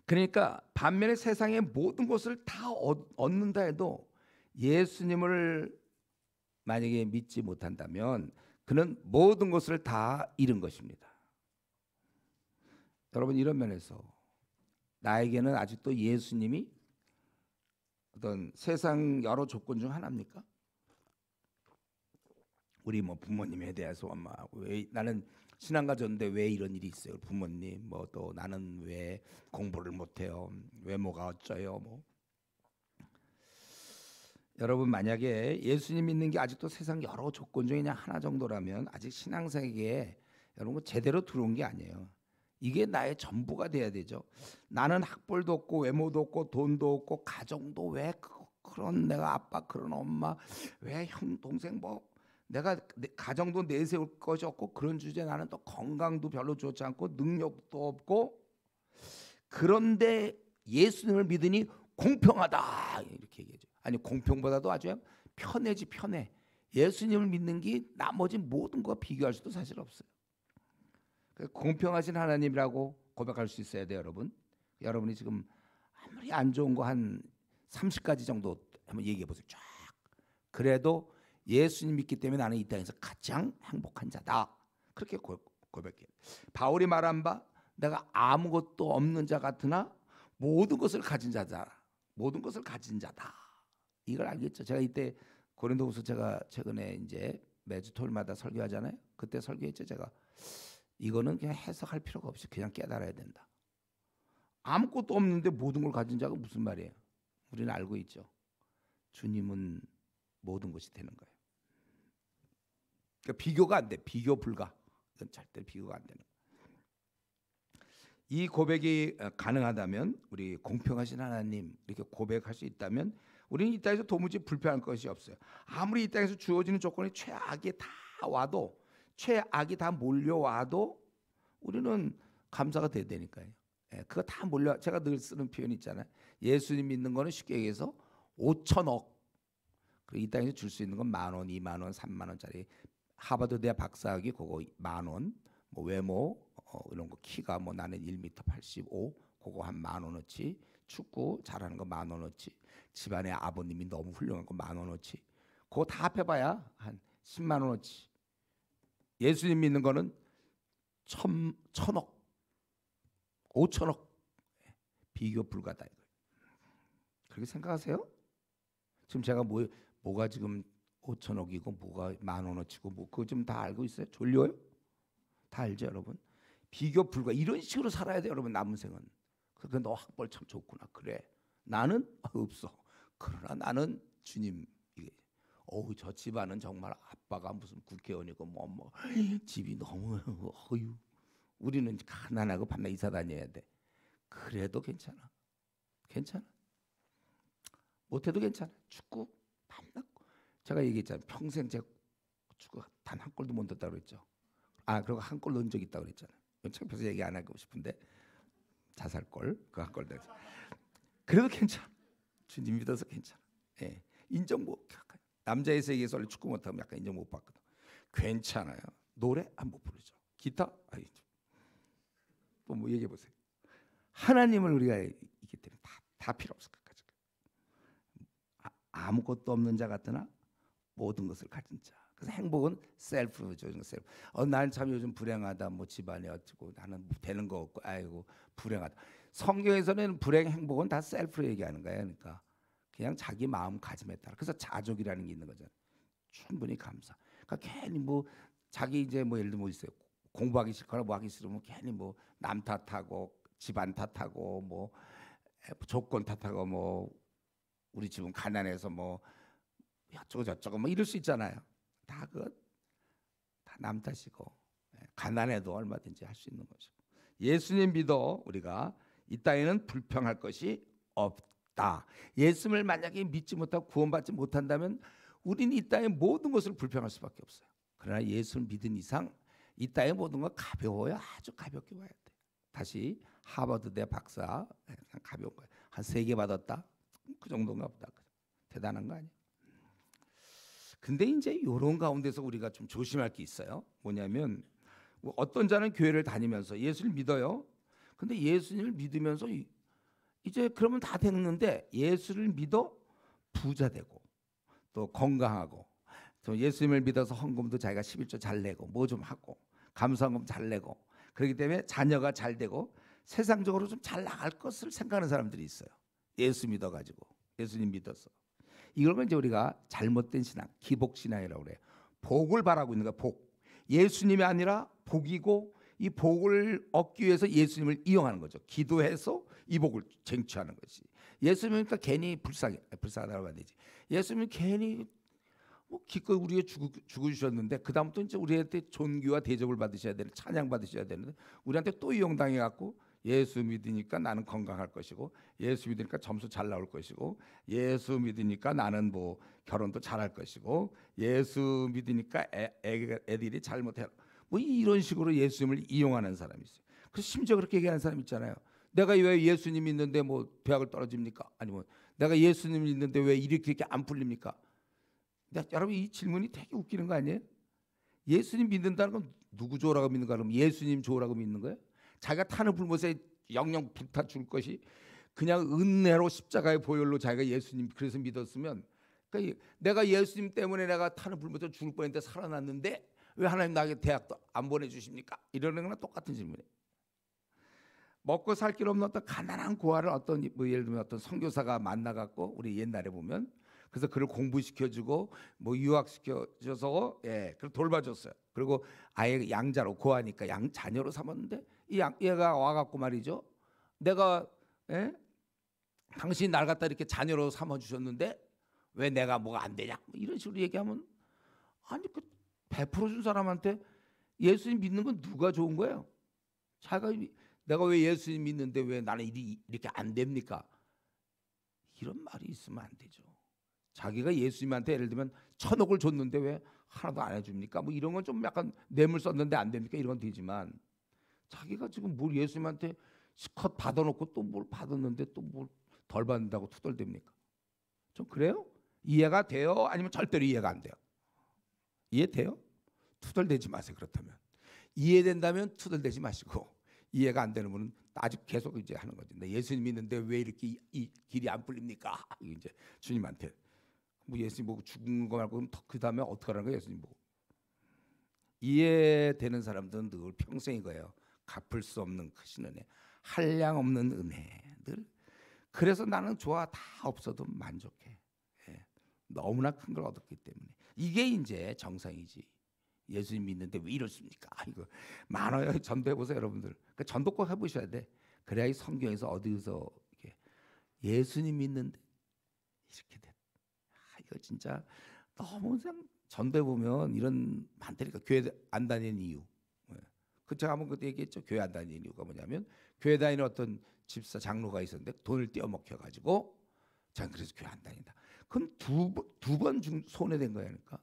그러니까 반면에 세상의 모든 것을 다 얻는다 해도 예수님을 만약에 믿지 못한다면 그는 모든 것을 다 잃은 것입니다. 여러분 이런 면에서 나에게는 아직도 예수님이 어떤 세상 여러 조건 중 하나입니까? 우리 뭐 부모님에 대해서 엄마 왜 나는 신앙 가졌는데 왜 이런 일이 있어요? 부모님 뭐 또 나는 왜 공부를 못해요? 외모가 어쩌요? 뭐 여러분 만약에 예수님 믿는 게 아직도 세상 여러 조건 중에 그냥 하나 정도라면 아직 신앙세계에 여러분 제대로 들어온 게 아니에요. 이게 나의 전부가 돼야 되죠. 나는 학벌도 없고 외모도 없고 돈도 없고 가정도 왜 그런 내가 아빠 그런 엄마 왜 형 동생 뭐 내가 가정도 내세울 것이 없고 그런 주제에 나는 또 건강도 별로 좋지 않고 능력도 없고 그런데 예수님을 믿으니 공평하다 이렇게 얘기하죠. 아니 공평보다도 아주 편해지 편해. 예수님을 믿는 게 나머지 모든 것과 비교할 수도 사실 없어요. 공평하신 하나님이라고 고백할 수 있어야 돼요, 여러분. 여러분이 지금 아무리 안 좋은 거 한 30가지 정도 한번 얘기해 보세요. 쫙. 그래도 예수님 믿기 때문에 나는 이 땅에서 가장 행복한 자다. 그렇게 고백해요. 바울이 말한 바 내가 아무것도 없는 자 같으나 모든 것을 가진 자다. 모든 것을 가진 자다. 이걸 알겠죠. 제가 이때 고린도후서 제가 최근에 이제 매주 토요일마다 설교하잖아요. 그때 설교했죠. 제가 이거는 그냥 해석할 필요가 없이 그냥 깨달아야 된다. 아무것도 없는데 모든 걸 가진 자가 무슨 말이에요? 우리는 알고 있죠. 주님은 모든 것이 되는 거예요. 그러니까 비교가 안 돼. 비교 불가. 이건 절대 비교가 안 되는 거예요. 이 고백이 가능하다면 우리 공평하신 하나님 이렇게 고백할 수 있다면 우리는 이 땅에서 도무지 불편할 것이 없어요. 아무리 이 땅에서 주어지는 조건이 최악이 다 와도 최악이 다 몰려와도 우리는 감사가 돼야 되니까요. 그거 다 몰려. 제가 늘 쓰는 표현 있잖아요. 예수님 믿는 거는 쉽게 얘기해서 5천억. 그리고 이 땅에서 줄 수 있는 건 10,000원, 20,000원, 30,000원짜리 하버드 대학 박사학위 그거 10,000원. 뭐 외모 이런 거 키가 뭐 나는 1m 85 그거 한 10,000원어치. 축구 잘하는 거 10,000원어치. 집안에 아버님이 너무 훌륭한 거 10,000원어치. 그거 다 합해봐야 한 100,000원어치. 예수님 믿는 거는 1,000억, 5천억 비교 불가다. 그렇게 생각하세요? 지금 제가 뭐가 지금 5천억이고 뭐가 10,000원어치고 뭐 그거 좀 다 알고 있어요? 졸려요? 다 알죠, 여러분? 비교 불가. 이런 식으로 살아야 돼요, 여러분. 남은 생은. 그래서 너 학벌 참 좋구나. 그래. 나는 없어. 그러나 나는 주님. 저 집안은 정말 아빠가 무슨 국회의원이고 뭐 집이 너무 어휴. 우리는 가난하고 밤낮 이사 다녀야 돼. 그래도 괜찮아. 괜찮아. 못해도 괜찮아. 축구 밤낮. 제가 얘기했잖아요. 평생 제가 축구 단 한 골도 못 넣었다고 그랬죠. 그리고 한 골 넣은 적 있다고 그랬잖아요. 창피해서 얘기 안 하고 싶은데 자살골 그 한 골 넣었죠. 그래도 괜찮아. 주님 믿어서 괜찮아. 예. 인정 못. 남자의 세계에서 원래 축구 못하면 약간 인정 못 받거든. 괜찮아요. 노래 못 부르죠. 기타 또 뭐 얘기해 보세요. 하나님을 우리가 있기 때문에 다 필요 없을 것까지. 아무것도 없는 자 같으나 모든 것을 가진 자. 그래서 행복은 셀프죠. 셀프. 나는 참 요즘 불행하다. 뭐 집안에 어쩌고 나는 되는 거 없고 아이고 불행하다. 성경에서는 불행 행복은 다 셀프로 얘기하는 거예요. 그러니까 그냥 자기 마음가짐에 따라. 그래서 자족이라는 게 있는 거잖아요. 충분히 감사. 그러니까 괜히 뭐 자기 이제 뭐 예를 들면 뭐 있어요. 공부하기 싫거나 뭐 하기 싫으면 괜히 뭐 남 탓하고 집안 탓하고 뭐 조건 탓하고 뭐 우리 집은 가난해서 뭐 어쩌고 저쩌고 뭐 이럴 수 있잖아요. 다 그 다 남 탓이고 가난해도 얼마든지 할 수 있는 거죠. 예수님 믿어 우리가 이 땅에는 불평할 것이 없다. 예수님을 만약에 믿지 못하고 구원받지 못한다면 우리는 이 땅의 모든 것을 불평할 수밖에 없어요. 그러나 예수를 믿은 이상 이 땅의 모든 건 가벼워요. 아주 가볍게 봐야 돼. 다시 하버드대 박사 그냥 가벼운 거예요. 한 3개 받았다. 그 정도인가 보다. 대단한 거 아니에요. 근데 이제 이런 가운데서 우리가 좀 조심할 게 있어요. 뭐냐면 어떤 자는 교회를 다니면서 예수를 믿어요. 근데 예수님을 믿으면서 이제 그러면 다 됐는데 예수를 믿어 부자 되고 또 건강하고 또 예수님을 믿어서 헌금도 자기가 11조 잘 내고 뭐 좀 하고 감사헌금 잘 내고 그렇기 때문에 자녀가 잘 되고 세상적으로 좀 잘 나갈 것을 생각하는 사람들이 있어요. 예수 믿어가지고 예수님 믿어서 이걸 이제 우리가 잘못된 신앙, 기복신앙이라고 그래요. 복을 바라고 있는 거야. 복. 예수님이 아니라 복이고 이 복을 얻기 위해서 예수님을 이용하는 거죠. 기도해서 이 복을 쟁취하는 것이. 예수님이니까 괜히 불쌍하다고 하면 되지. 예수님은 괜히 뭐 기꺼이 우리에 죽으셨는데 그 다음부터 이제 우리한테 존귀와 대접을 받으셔야 되는 찬양 받으셔야 되는데 우리한테 또 이용당해 갖고 예수 믿으니까 나는 건강할 것이고 예수 믿으니까 점수 잘 나올 것이고 예수 믿으니까 나는 뭐 결혼도 잘할 것이고 예수 믿으니까 애들이 잘못해 뭐 이런 식으로 예수님을 이용하는 사람이 있어요. 그래서 심지어 그렇게 얘기하는 사람 있잖아요. 내가 왜 예수님 믿는데 뭐 대학을 떨어집니까? 아니면 내가 예수님 믿는데 왜 이렇게 안 풀립니까? 여러분 이 질문이 되게 웃기는 거 아니에요? 예수님 믿는다는 건 누구 좋으라고 믿는가? 그러면 예수님 좋으라고 믿는 거예요? 자기가 타는 불못에 영영 불타 죽을 것이 그냥 은혜로 십자가의 보혈로 자기가 예수님 그래서 믿었으면 그러니까 내가 예수님 때문에 내가 타는 불못에 죽을 뻔했는데 살아났는데 왜 하나님 나에게 대학도 안 보내주십니까? 이러는 거랑 똑같은 질문이에요. 먹고 살 길 없는 어떤 가난한 고아를 어떤 뭐 예를 들면 어떤 선교사가 만나갖고 우리 옛날에 보면 그래서 그를 공부시켜주고 뭐 유학시켜줘서 그걸 돌봐줬어요. 그리고 아예 양자로 고아니까 양 자녀로 삼았는데 얘가 와갖고 말이죠. 내가 당신이 날 갖다 이렇게 자녀로 삼아주셨는데 왜 내가 뭐가 안 되냐? 뭐 이런 식으로 얘기하면 아니 그 베풀어준 사람한테 예수님 믿는 건 누가 좋은 거예요? 자기가 내가 왜 예수님 믿는데 왜 나는 이렇게 안 됩니까? 이런 말이 있으면 안 되죠. 자기가 예수님한테 예를 들면 1,000억을 줬는데 왜 하나도 안 해줍니까? 뭐 이런 건 좀 약간 뇌물 썼는데 안 됩니까? 이런 건 되지만 자기가 지금 뭘 예수님한테 컷 받아놓고 또 뭘 받았는데 또 뭘 덜 받는다고 투덜댑니까? 좀 그래요? 이해가 돼요? 아니면 절대로 이해가 안 돼요? 이해돼요? 투덜대지 마세요. 그렇다면 이해된다면 투덜대지 마시고 이해가 안 되는 분은 아직 계속 이제 하는 거죠. 예수님 믿는데 왜 이렇게 이 길이 안 풀립니까? 이제 주님한테 뭐 예수님 보고 죽은 거 말고 그 다음에 어떻게 하라는 거예요? 예수님 보고 이해되는 사람들은 늘 평생 이거예요. 갚을 수 없는 크신 은혜, 한량 없는 은혜들. 그래서 나는 좋아 다 없어도 만족해. 너무나 큰 걸 얻었기 때문에 이게 이제 정상이지. 예수님 믿는데 왜 이렇습니까? 이거 많아요. 전도해 보세요, 여러분들. 그러니까 전도 꼭 해보셔야 돼. 그래야 이 성경에서 어디서 이렇게 예수님 믿는데 이렇게 돼. 이거 진짜 너무 전도해 보면 이런 많다니까. 교회 안 다니는 이유. 그 제가 한번 그때 얘기했죠. 교회 안 다니는 이유가 뭐냐면 교회 다니는 어떤 집사 장로가 있었는데 돈을 떼어먹혀 가지고 전 그래서 교회 안 다닌다. 그럼 두 번 손해된 거야. 그러니까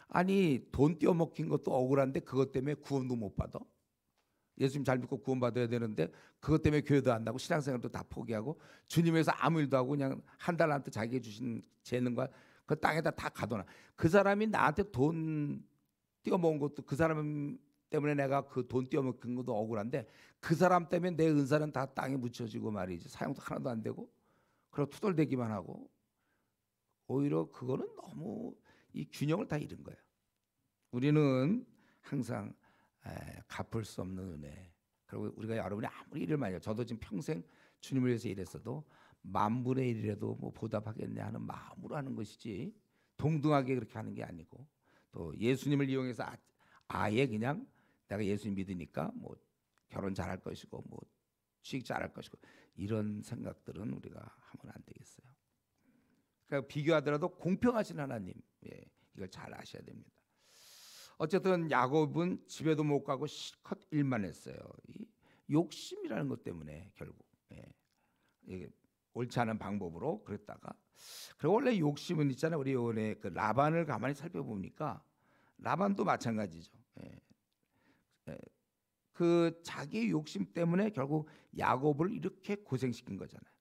아니 돈 떼어먹힌 것도 억울한데 그것 때문에 구원도 못 받아. 예수님 잘 믿고 구원 받아야 되는데 그것 때문에 교회도 안 나고 신앙생활도 다 포기하고 주님에서 아무 일도 하고 그냥 한 달한테 자기가 주신 재능과 그 땅에다 다 가둬놔. 그 사람이 나한테 돈 떼어먹은 것도 그 사람 때문에 내가 그 돈 떼어먹힌 것도 억울한데 그 사람 때문에 내 은사는 다 땅에 묻혀지고 말이지 사용도 하나도 안 되고 그리고 투덜대기만 하고 오히려 그거는 너무 이 균형을 다 잃은 거예요. 우리는 항상 갚을 수 없는 은혜. 그리고 우리가 여러분이 아무리 일을 많이 해요. 저도 지금 평생 주님을 위해서 일했어도 10,000분의 1이라도 뭐 보답하겠네 하는 마음으로 하는 것이지 동등하게 그렇게 하는 게 아니고 또 예수님을 이용해서 아예 그냥 내가 예수님 믿으니까 뭐 결혼 잘할 것이고 뭐 취직 잘할 것이고 이런 생각들은 우리가 하면 안 되겠어요. 그러니까 비교하더라도 공평하신 하나님, 예, 이걸 잘 아셔야 됩니다. 어쨌든 야곱은 집에도 못 가고 실컷 일만 했어요. 이 욕심이라는 것 때문에 결국 이게 옳지 않은 방법으로 그랬다가 그리고 원래 욕심은 있잖아요. 우리 요번에 그 라반을 가만히 살펴보니까 라반도 마찬가지죠. 그 자기 욕심 때문에 결국 야곱을 이렇게 고생시킨 거잖아요.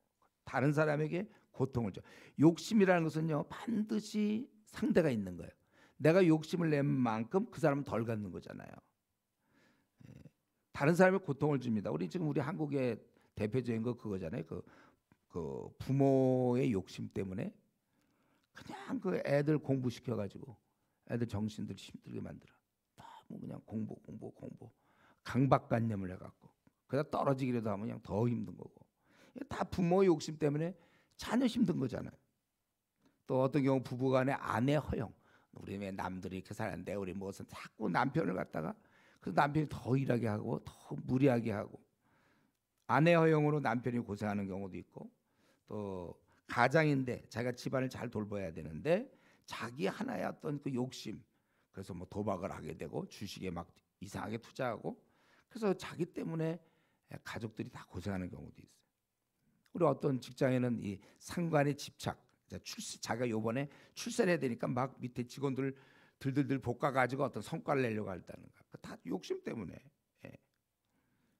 다른 사람에게 고통을 줘. 욕심이라는 것은요 반드시 상대가 있는 거예요. 내가 욕심을 낸 만큼 그 사람은 덜 갖는 거잖아요. 다른 사람의 고통을 줍니다. 우리 한국의 대표적인 거 그거잖아요. 그 부모의 욕심 때문에 그냥 그 애들 공부시켜가지고 애들 정신들 힘들게 만들어. 너무 그냥 공부 강박관념을 해갖고 그러다 떨어지기라도 하면 그냥 더 힘든 거고 다 부모의 욕심 때문에 자녀 힘든 거잖아요. 또 어떤 경우 부부간에 아내 허영 우리 왜 남들이 이렇게 사는데 우리 무슨 자꾸 남편을 갖다가 그 남편이 더 일하게 하고 더 무리하게 하고 아내 허영으로 남편이 고생하는 경우도 있고 또 가장인데 자기가 집안을 잘 돌봐야 되는데 자기 하나의 어떤 그 욕심 그래서 뭐 도박을 하게 되고 주식에 막 이상하게 투자하고 그래서 자기 때문에 가족들이 다 고생하는 경우도 있어요. 우리 어떤 직장에는 이 상관의 집착 자기가 요번에 출세해야 되니까 막 밑에 직원들 들들들 볶아가지고 어떤 성과를 내려고 한다는 거. 다 욕심 때문에. 예.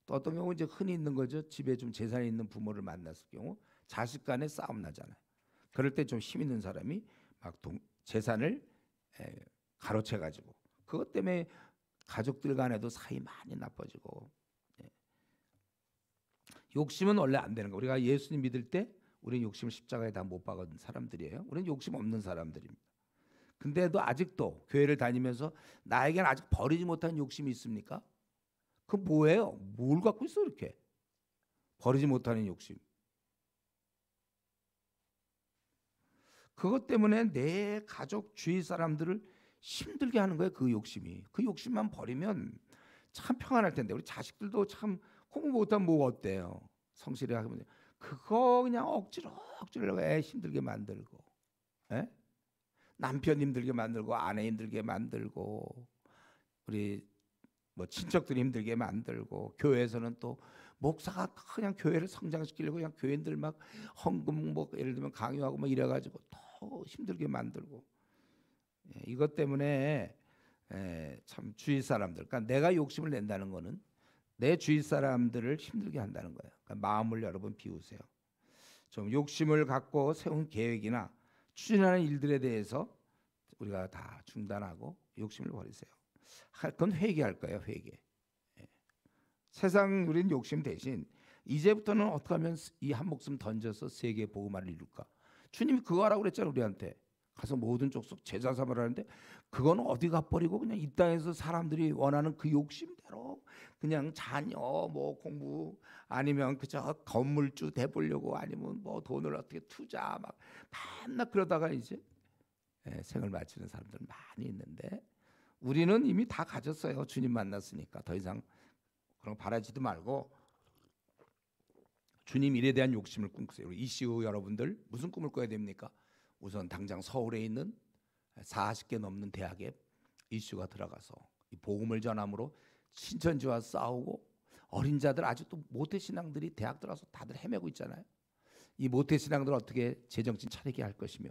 또 어떤 경우 이제 흔히 있는 거죠. 집에 좀 재산이 있는 부모를 만났을 경우 자식 간에 싸움 나잖아요. 그럴 때 좀 힘 있는 사람이 막 재산을 가로채가지고 그것 때문에 가족들 간에도 사이 많이 나빠지고. 예. 욕심은 원래 안 되는 거. 우리가 예수님 믿을 때 우리는 욕심을 십자가에 다 못 박은 사람들이에요. 우리는 욕심 없는 사람들입니다. 근데도 아직도 교회를 다니면서 나에게는 아직 버리지 못한 욕심이 있습니까? 그 뭐예요? 뭘 갖고 있어 이렇게? 버리지 못하는 욕심. 그것 때문에 내 가족 주위 사람들을 힘들게 하는 거예요. 그 욕심이. 그 욕심만 버리면 참 평안할 텐데 우리 자식들도 참 공부 못하면 뭐 어때요? 성실히 하면 그거 그냥 억지로 애 힘들게 만들고 에? 남편 힘들게 만들고 아내 힘들게 만들고 우리 뭐 친척들 힘들게 만들고 교회에서는 또 목사가 그냥 교회를 성장시키려고 그냥 교인들 막 헌금 뭐 예를 들면 강요하고 뭐 이래가지고 더 힘들게 만들고 이것 때문에 참 주위 사람들 그러니까 내가 욕심을 낸다는 거는 내 주위 사람들을 힘들게 한다는 거예요. 그러니까 마음을 여러분 비우세요. 좀 욕심을 갖고 세운 계획이나 추진하는 일들에 대해서 우리가 다 중단하고 욕심을 버리세요. 그건 회개할 거예요. 회개. 세상 우리는 욕심 대신 이제부터는 어떻게 하면 이 한 목숨 던져서 세계 복음화를 이룰까? 주님이 그거 하라고 그랬잖아요. 우리한테 가서 모든 족속 제자 삼으라는데 그건 어디 가버리고 그냥 이 땅에서 사람들이 원하는 그 욕심대로 그냥 자녀 뭐 공부 아니면 그저 건물주 돼보려고 아니면 뭐 돈을 어떻게 투자 막 맨날 그러다가 이제 생을 마치는 사람들 많이 있는데 우리는 이미 다 가졌어요. 주님 만났으니까 더 이상 그런 거 바라지도 말고 주님 일에 대한 욕심을 꿈꾸세요. 우리 이시우 여러분들 무슨 꿈을 꿔야 됩니까? 우선 당장 서울에 있는 40개 넘는 대학에 이슈가 들어가서 이 복음을 전함으로 신천지와 싸우고 어린 자들 아직도 모태신앙들이 대학 들어가서 다들 헤매고 있잖아요. 이 모태신앙들 어떻게 제정신 차리게 할 것이며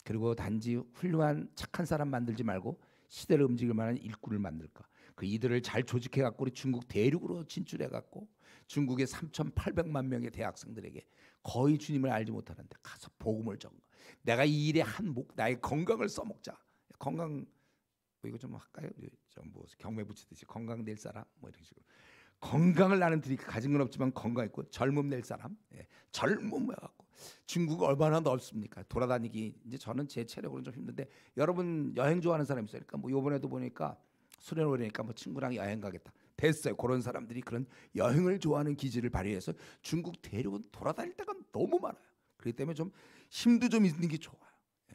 그리고 단지 훌륭한 착한 사람 만들지 말고 시대를 움직일 만한 일꾼을 만들까. 그 이들을 잘 조직해 갖고 우리 중국 대륙으로 진출해 갖고 중국의 3,800만 명의 대학생들에게 거의 주님을 알지 못하는데 가서 복음을 전가. 내가 이 일에 나의 건강을 써먹자. 건강 뭐 이거 좀 할까요? 좀 뭐 경매 붙이듯이 건강 낼 사람 뭐 이런 식으로. 건강을 나는 들이 가진 건 없지만 건강 있고 젊음 낼 사람. 젊음 해갖고 중국 얼마나 넓습니까? 돌아다니기 이제 저는 제 체력으로는 좀 힘든데 여러분 여행 좋아하는 사람 있어요. 그러니까 뭐 이번에도 보니까 수련 오래니까 뭐 친구랑 여행 가겠다. 됐어요. 그런 사람들이 그런 여행을 좋아하는 기질을 발휘해서 중국 대륙은 돌아다닐 때가 너무 많아요. 그렇기 때문에 좀 힘도 좀 있는 게 좋아요.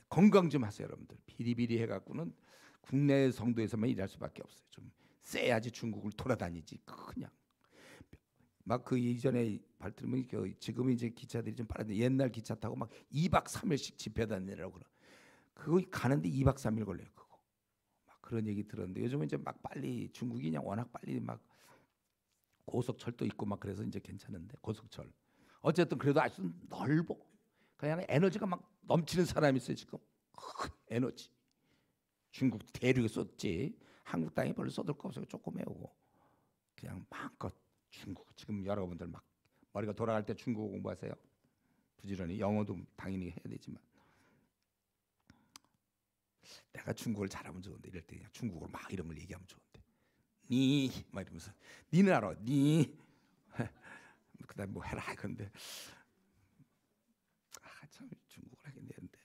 건강 좀 하세요, 여러분들. 비리비리 해갖고는 국내 성도에서만 일할 수밖에 없어요. 좀 세야지 중국을 돌아다니지. 그냥 막 그 이전에 발들면 지금 이제 기차들이 좀 빠른데 옛날 기차 타고 막 2박 3일씩 집회 다니라고 그러. 그거 가는데 2박 3일 걸려요. 그거. 막 그런 얘기 들었는데 요즘은 이제 막 빨리 중국이 그냥 워낙 빨리 막 고속철도 있고 막 그래서 이제 괜찮은데 고속철. 어쨌든 그래도 아주 넓어. 그냥 에너지가 막 넘치는 사람이 있어요 지금. 에너지. 중국 대륙에 쏟지. 한국 땅에 별로 쏟을 거 없어요. 조금 해오고 그냥 마음껏 중국. 지금 여러분들 막 머리가 돌아갈 때 중국어 공부하세요. 부지런히 영어도 당연히 해야 되지만 내가 중국어를 잘하면 좋은데 이럴 때 그냥 중국어로 막 이런 걸 얘기하면 좋은데 니 막 이러면서 니는 알아 니 그다음 뭐 해라 근데 참 중국어를 하긴 되는데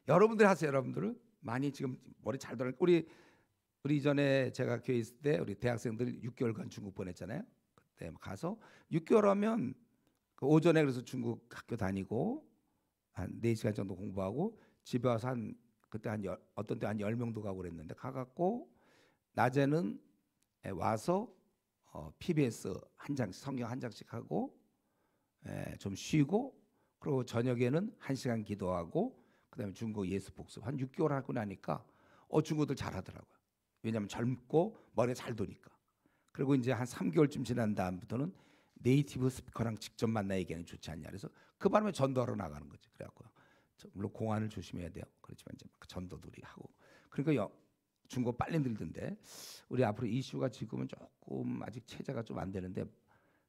여러분들 하세요. 여러분들은 많이 지금 머리 잘 돌아. 우리 이전에 제가 교회 있을 때 우리 대학생들 6개월간 중국 보냈잖아요. 그때 가서 6개월 하면 그 오전에 그래서 중국 학교 다니고 한 4시간 정도 공부하고 집에 와서 한 그때 어떤 때 한 10명도 가고 그랬는데 가갖고 낮에는 와서 PBS 한 장씩 성경 한 장씩 하고 좀 쉬고 그리고 저녁에는 1시간 기도하고 그다음에 중국어 예습 복습 한 6개월 하고 나니까 중국어들 잘하더라고요. 왜냐하면 젊고 머리가 잘 도니까. 그리고 이제 한 3개월쯤 지난 다음부터는 네이티브 스피커랑 직접 만나 얘기하는 게 좋지 않냐. 그래서 그 바람에 전도하러 나가는 거지. 그래갖고 물론 공안을 조심해야 돼요. 그렇지만 이제 전도도 우리 하고. 그러니까 중국어 빨리 늘던데 우리 앞으로 이슈가 지금은 조금 아직 체제가 좀 안 되는데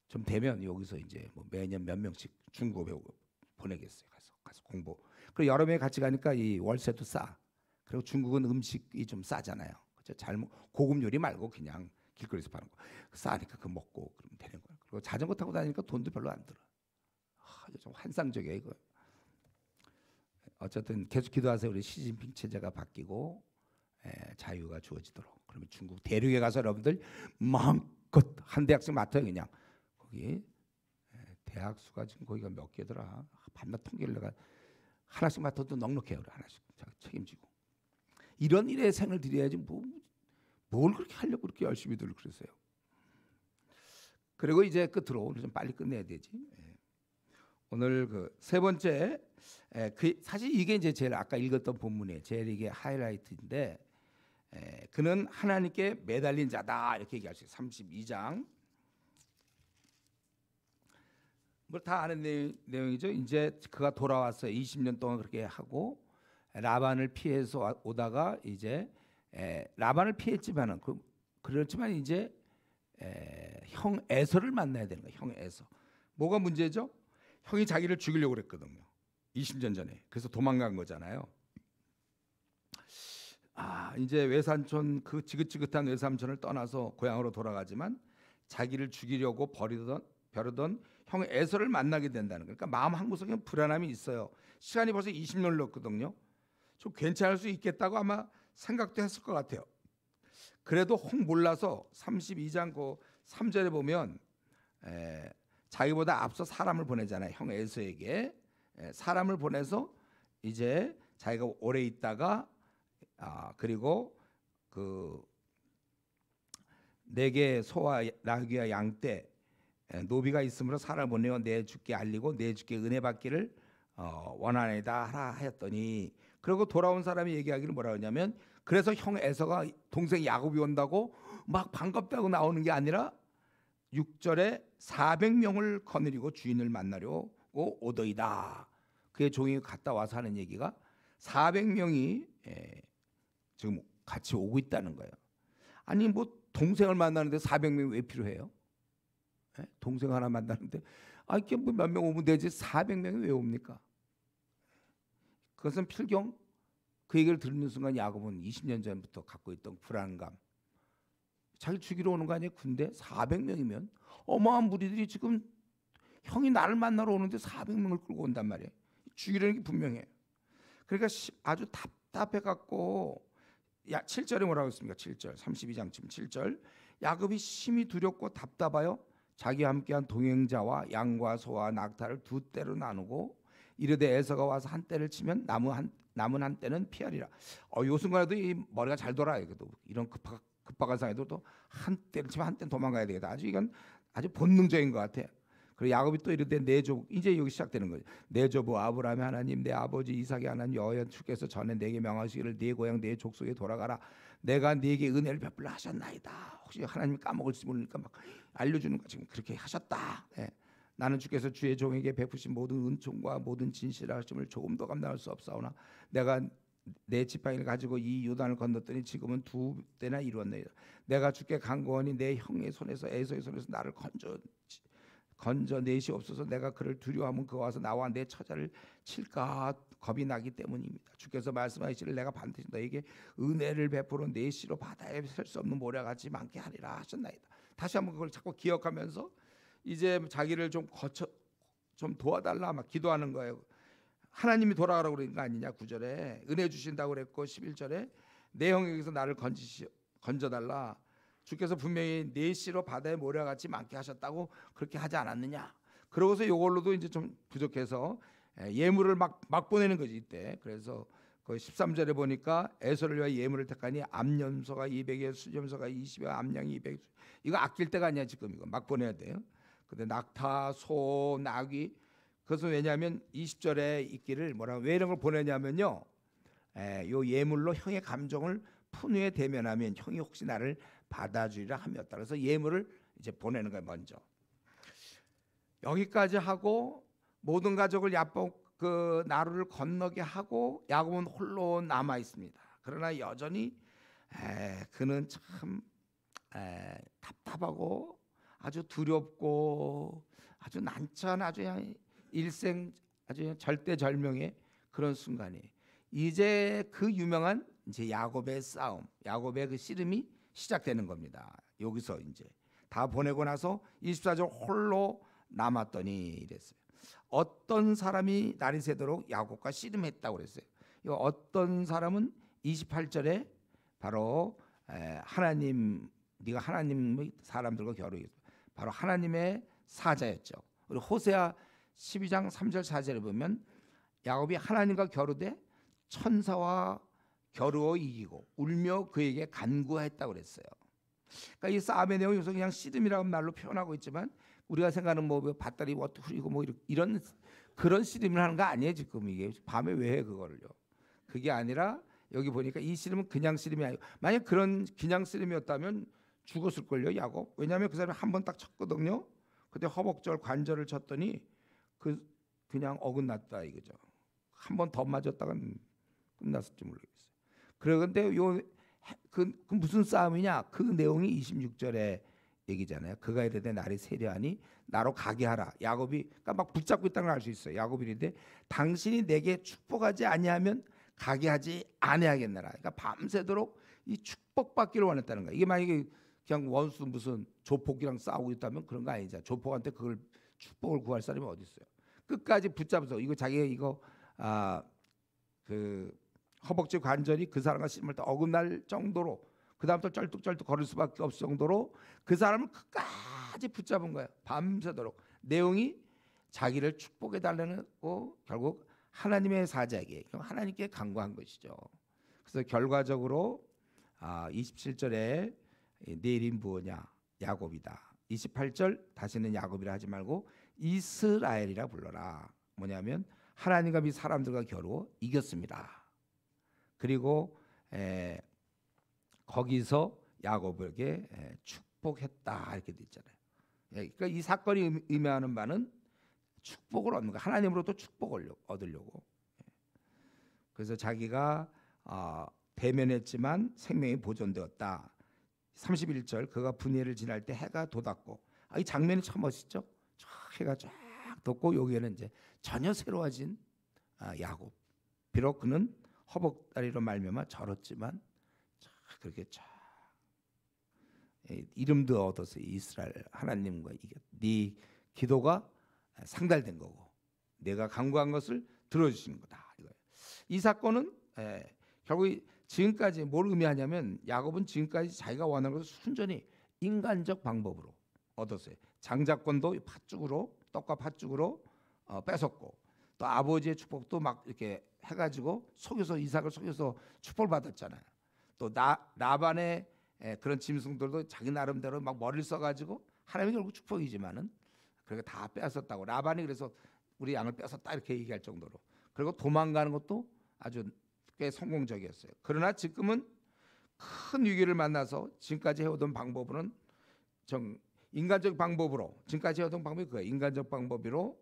좀 되면 여기서 이제 뭐 매년 몇 명씩 중국어 배우고 보내겠어요. 가서 공부. 그리고 여러 명이 같이 가니까 이 월세도 싸. 그리고 중국은 음식이 좀 싸잖아요. 그렇죠? 잘못 고급 요리 말고 그냥 길거리에서 파는 거 싸니까 그 먹고 그러면 되는 거야. 그리고 자전거 타고 다니니까 돈도 별로 안 들어. 좀 환상적이야 이거. 어쨌든 계속 기도하세요. 우리 시진핑 체제가 바뀌고 자유가 주어지도록. 그러면 중국 대륙에 가서 여러분들 마음껏 한 대학씩 맡아요. 그냥 거기 대학 수가 지금 거기가 몇 개더라. 밤낮 통계를 내가 하나씩 맡아도 넉넉해요. 하나씩 책임지고. 이런 일에 생을 들여야지 뭘 그렇게 하려고 그렇게 열심히들 그러세요. 그리고 이제 끝으로 오늘 좀 빨리 끝내야 되지. 오늘 그 세 번째 사실 이게 이제 제일 아까 읽었던 본문에 제일 이게 하이라이트인데 그는 하나님께 매달린 자다 이렇게 얘기할 수 있어요. 32장 뭐 다 아는 내용이죠. 이제 그가 돌아왔어요. 20년 동안 그렇게 하고 라반을 피해서 오다가 이제 라반을 피했지만은 그렇지만 이제 형 에서를 만나야 되는 거예요. 형 에서. 뭐가 문제죠? 형이 자기를 죽이려고 그랬거든요. 20년 전에. 그래서 도망간 거잖아요. 이제 외삼촌 그 지긋지긋한 외삼촌을 떠나서 고향으로 돌아가지만 자기를 죽이려고 벼르던 형 에서를 만나게 된다는 거예요. 그러니까 마음 한구석에 불안함이 있어요. 시간이 벌써 20년을 넘거든요. 좀 괜찮을 수 있겠다고 아마 생각도 했을 것 같아요. 그래도 혹 몰라서 32장 그 3절에 보면 자기보다 앞서 사람을 보내잖아요. 형 에서에게 사람을 보내서 이제 자기가 오래 있다가 그리고 그 내게 소와 나귀와 양떼 노비가 있으므로 사람을 보내어 내 주께 알리고 내 주께 은혜 받기를 원하나이다 하라 하였더니 그리고 돌아온 사람이 얘기하기를 뭐라 하냐면 그래서 형 에서가 동생 야곱이 온다고 막 반갑다고 나오는 게 아니라 6절에 400명을 거느리고 주인을 만나려고 오더이다. 그의 종이 갔다 와서 하는 얘기가 400명이 지금 같이 오고 있다는 거예요. 아니 뭐 동생을 만나는데 400명이 왜 필요해요? 동생 하나 만나는데 이게 뭐 몇 명 오면 되지 400명이 왜 옵니까? 그것은 필경 그 얘기를 듣는 순간 야곱은 20년 전부터 갖고 있던 불안감 자기 죽이러 오는 거 아니에요? 군대 400명이면 어마어마한 무리들이 지금 형이 나를 만나러 오는데 400명을 끌고 온단 말이에요. 죽이려는 게 분명해요. 그러니까 아주 답답해 갖고 7절에 뭐라고 했습니까? 7절 32장쯤 7절 야곱이 심히 두렵고 답답하여 자기와 함께한 동행자와 양과 소와 낙타를 두 떼로 나누고 이르되 에서가 와서 한 때를 치면 남은 한 때는 피하리라. 요 순간에도 이 머리가 잘 돌아요. 그래도 이런 급박한 상황에도 또 한 때를 치면 한 때는 도망가야 되겠다. 이건 아주 본능적인 것 같아요. 그리고 야곱이 또 이르되 내 조부, 이제 여기 시작되는 거죠. 내 조부 아브라함의 하나님, 내 아버지 이삭의 하나님 여호와 주께서 전에 내게 명하시기를 네 고향 네 족속에 돌아가라. 내가 네게 은혜를 베풀라 하셨나이다. 혹시 하나님이 까먹을지 모르니까 막 알려주는 거 지금 그렇게 하셨다. 예. 나는 주께서 주의 종에게 베푸신 모든 은총과 모든 진실하심을 조금 더 감당할 수 없사오나 내가 내 지팡이를 가지고 이 요단을 건넜더니 지금은 두 때나 이루었나이다. 내가 주께 간구하니 내 형의 손에서 에서의 손에서 나를 건져내시옵소서. 내가 그를 두려워하면 그가 와서 나와 내 처자를 칠까 겁이 나기 때문입니다. 주께서 말씀하시기를 내가 반드시 너에게 은혜를 베풀어 내 시로 바다에 셀 수 없는 모래같이 많게 하리라 하셨나이다. 다시 한번 그걸 자꾸 기억하면서 이제 자기를 좀 도와달라 막 기도하는 거예요. 하나님이 돌아가라고 그러는 거 아니냐. 9절에 은혜 주신다고 그랬고 11절에 내 형에게서 나를 건져달라. 주께서 분명히 내 씨로 바다의 모래같이 많게 하셨다고 그렇게 하지 않았느냐. 그러고서 이걸로도 이제 좀 부족해서 예물을 막 보내는 거지 이때. 그래서 그 13절에 보니까 에서를 위하여 예물을 택하니 암염소가 200에 수염소가 20에 암양이 200. 이거 아낄 때가 아니야 지금. 이거 막 보내야 돼요. 근데 낙타, 소, 나귀. 그것은 왜냐하면 20절에 있기를 뭐라고 왜 이런 걸 보내냐면요. 요 예물로 형의 감정을 푼 후에 대면하면 형이 혹시 나를 받아주리라 함이었다. 그래서 예물을 이제 보내는 거예요. 먼저 여기까지 하고 모든 가족을 야복 그 나루를 건너게 하고 야곱은 홀로 남아 있습니다. 그러나 여전히 그는 참 답답하고 아주 두렵고 아주 난처한 아주 그냥 일생 아주 절대절명의 그런 순간이 이제 그 유명한 이제 야곱의 싸움, 야곱의 그 씨름이 시작되는 겁니다. 여기서 이제 다 보내고 나서 24절 홀로 남았더니 이랬어요. 어떤 사람이 날이 새도록 야곱과 씨름했다고 그랬어요. 이 어떤 사람은 28절에 바로 하나님, 네가 하나님의 사람들과 겨루겠다. 바로 하나님의 사자였죠. 그리고 호세아 12장 3절 4절에 보면 야곱이 하나님과 겨루되 천사와 겨루어 이기고 울며 그에게 간구했다고 그랬어요. 그러니까 이 싸움의 내용이 여기서 그냥 씨름이라고 말로 표현하고 있지만 우리가 생각하는 뭐 밭다리 후리고 뭐 이런 그런 씨름을 하는 거 아니에요. 지금 이게 밤에 왜 해 그거를요. 그게 아니라 여기 보니까 이 씨름은 그냥 씨름이 아니고 만약 그런 그냥 씨름이었다면 죽었을걸요 야곱. 왜냐하면 그 사람이 한 번 딱 쳤거든요. 그때 허벅절 관절을 쳤더니 그냥 어긋났다 이거죠. 한 번 더 맞았다간 끝났을지 모르겠어요. 그런데 그 무슨 싸움이냐? 그 내용이 26절에 얘기잖아요. 그가 이르되 날이 세려하니 나로 가게 하라. 야곱이 그러니까 막 붙잡고 있다는 걸 알 수 있어요. 야곱이 이르되 당신이 내게 축복하지 아니하면 가게 하지 아니하겠느라. 그러니까 밤새도록 이 축복받기를 원했다는 거예요. 이게 만약에 그냥 원수 무슨 조폭이랑 싸우고 있다면 그런 거 아니죠. 조폭한테 그걸 축복을 구할 사람이 어디 있어요? 끝까지 붙잡아서 이거 자기가 이거 그 허벅지 관절이 그 사람과 심을 때 어긋날 정도로 그 다음부터 쩔뚝쩔뚝 걸을 수밖에 없을 정도로 그 사람을 끝까지 붙잡은 거예요. 밤새도록. 내용이 자기를 축복해 달라고 결국 하나님의 사자에게 하나님께 간구한 것이죠. 그래서 결과적으로 27절에 내 이름 무엇냐? 야곱이다. 28절 다시는 야곱이라 하지 말고 이스라엘이라 불러라. 뭐냐면 하나님과 이 사람들과 겨루어 이겼습니다. 그리고 거기서 야곱에게 축복했다 이렇게 돼 있잖아요. 그러니까 이 사건이 의미하는 바는 축복을 얻는 거, 하나님으로부터 축복을 얻으려고. 그래서 자기가 대면했지만 생명이 보존되었다. 31절 그가 분예를 지날 때 해가 돋았고 이 장면이 참 멋있죠. 해가 쫙 돋고 여기에는 이제 전혀 새로워진 야곱. 비록 그는 허벅다리로 말미암아 절었지만 그렇게 쫙 이름도 얻어서 이스라엘 하나님과 이게 네 기도가 상달된 거고 내가 간구한 것을 들어주시는 거다. 이 사건은 결국 지금까지 뭘 의미하냐면 야곱은 지금까지 자기가 원하는 것을 순전히 인간적 방법으로 얻었어요. 장자권도 팥죽으로 떡과 팥죽으로 뺏었고 또 아버지의 축복도 막 이렇게 해가지고 속여서 이삭을 속여서 축복을 받았잖아요. 또 라반의 그런 짐승들도 자기 나름대로 막 머리를 써가지고 하나님이 결국 축복이지만은 그렇게 다 빼앗았다고. 라반이 그래서 우리 양을 뺏었다 이렇게 얘기할 정도로. 그리고 도망가는 것도 아주 꽤 성공적이었어요. 그러나 지금은 큰 위기를 만나서 지금까지 해오던 방법으로는 인간적 방법으로 지금까지 해오던 방법이 그거예요. 인간적 방법으로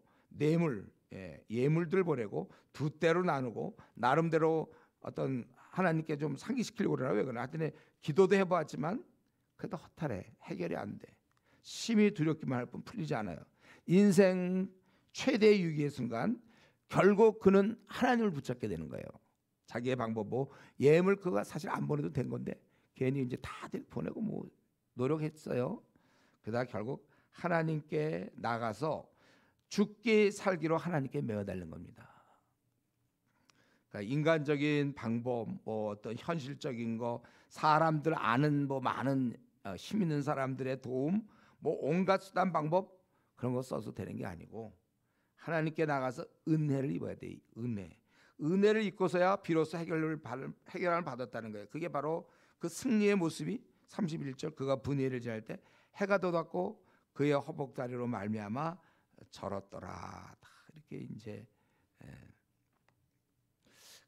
예물들 보내고 두 때로 나누고 나름대로 어떤 하나님께 좀 상기시키려고 그러나 왜 그러나 하여튼 기도도 해보았지만 그래도 허탈해. 해결이 안 돼. 심히 두렵기만 할 뿐 풀리지 않아요. 인생 최대의 위기의 순간 결국 그는 하나님을 붙잡게 되는 거예요. 자기의 방법 예물 그거 사실 안 보내도 된 건데 괜히 이제 다들 보내고 뭐 노력했어요. 그러다 결국 하나님께 나가서 죽기 살기로 하나님께 매어달린 겁니다. 그러니까 인간적인 방법, 어떤 현실적인 거, 사람들 아는 많은 힘 있는 사람들의 도움, 온갖 수단 방법 그런 거 써서 되는 게 아니고 하나님께 나가서 은혜를 입어야 돼. 은혜를 입고서야 비로소 해결을 받았다는 거예요. 그게 바로 그 승리의 모습이 31절 그가 분회를 지날 때 해가 돋았고 그의 허복다리로 말미암아 절었더라. 이렇게 이제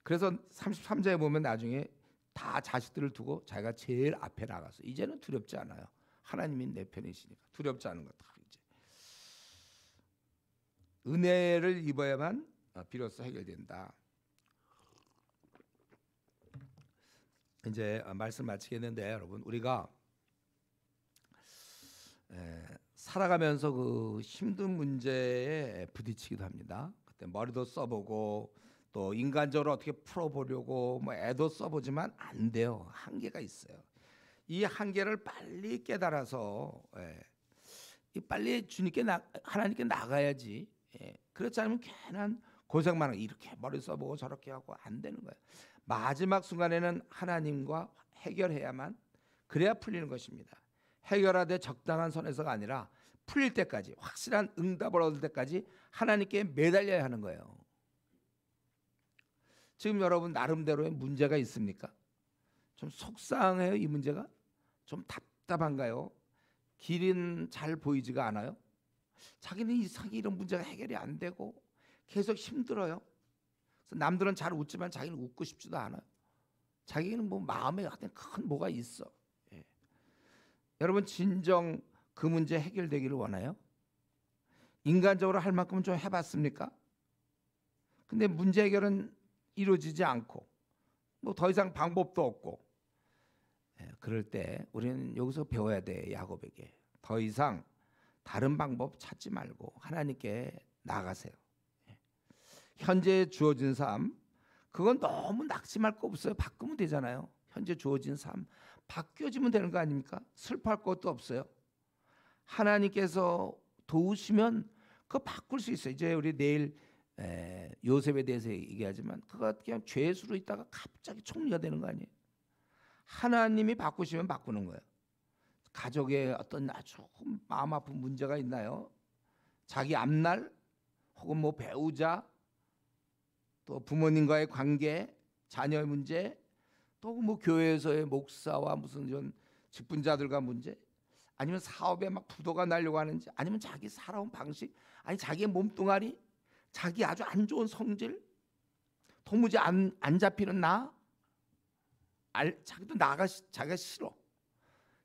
그래서 33절에 보면 나중에 다 자식들을 두고 자기가 제일 앞에 나가서 이제는 두렵지 않아요. 하나님이 내 편이시니까 두렵지 않은 것 다 이제 은혜를 입어야만 비로소 해결된다. 이제 말씀 마치겠는데 여러분 우리가 살아가면서 그 힘든 문제에 부딪히기도 합니다. 그때 머리도 써보고 또 인간적으로 어떻게 풀어보려고 애도 써보지만 안 돼요. 한계가 있어요. 이 한계를 빨리 깨달아서 빨리 주님께 하나님께 나가야지. 그렇지 않으면 괜한 고생만 하고 이렇게 머리 써보고 저렇게 하고 안 되는 거예요. 마지막 순간에는 하나님과 해결해야만 그래야 풀리는 것입니다. 해결하되 적당한 선에서가 아니라 풀릴 때까지 확실한 응답을 얻을 때까지 하나님께 매달려야 하는 거예요. 지금 여러분 나름대로의 문제가 있습니까? 좀 속상해요. 이 문제가 좀 답답한가요? 길은 잘 보이지가 않아요. 자기는 이상하게 이런 문제가 해결이 안 되고 계속 힘들어요. 그래서 남들은 잘 웃지만 자기는 웃고 싶지도 않아요. 자기는 마음에 하여튼 큰 뭐가 있어. 여러분 진정 그 문제 해결되기를 원해요? 인간적으로 할 만큼은 좀 해봤습니까? 근데 문제 해결은 이루어지지 않고 더 이상 방법도 없고 그럴 때 우리는 여기서 배워야 돼. 야곱에게 더 이상 다른 방법 찾지 말고 하나님께 나가세요. 현재 주어진 삶 그건 너무 낙심할 거 없어요. 바꾸면 되잖아요. 현재 주어진 삶 바뀌어지면 되는 거 아닙니까? 슬퍼할 것도 없어요. 하나님께서 도우시면 그거 바꿀 수 있어요. 이제 우리 내일 요셉에 대해서 얘기하지만 그거 그냥 죄수로 있다가 갑자기 총리가 되는 거 아니에요? 하나님이 바꾸시면 바꾸는 거예요. 가족에 어떤 아주 마음 아픈 문제가 있나요? 자기 앞날 혹은 배우자 또 부모님과의 관계 자녀의 문제 또 교회에서의 목사와 무슨 전 직분자들과 문제 아니면 사업에 막 부도가 나려고 하는지 아니면 자기 살아온 방식 아니 자기의 몸뚱아리 자기 아주 안 좋은 성질 도무지 안 잡히는 자기도 자기가 싫어.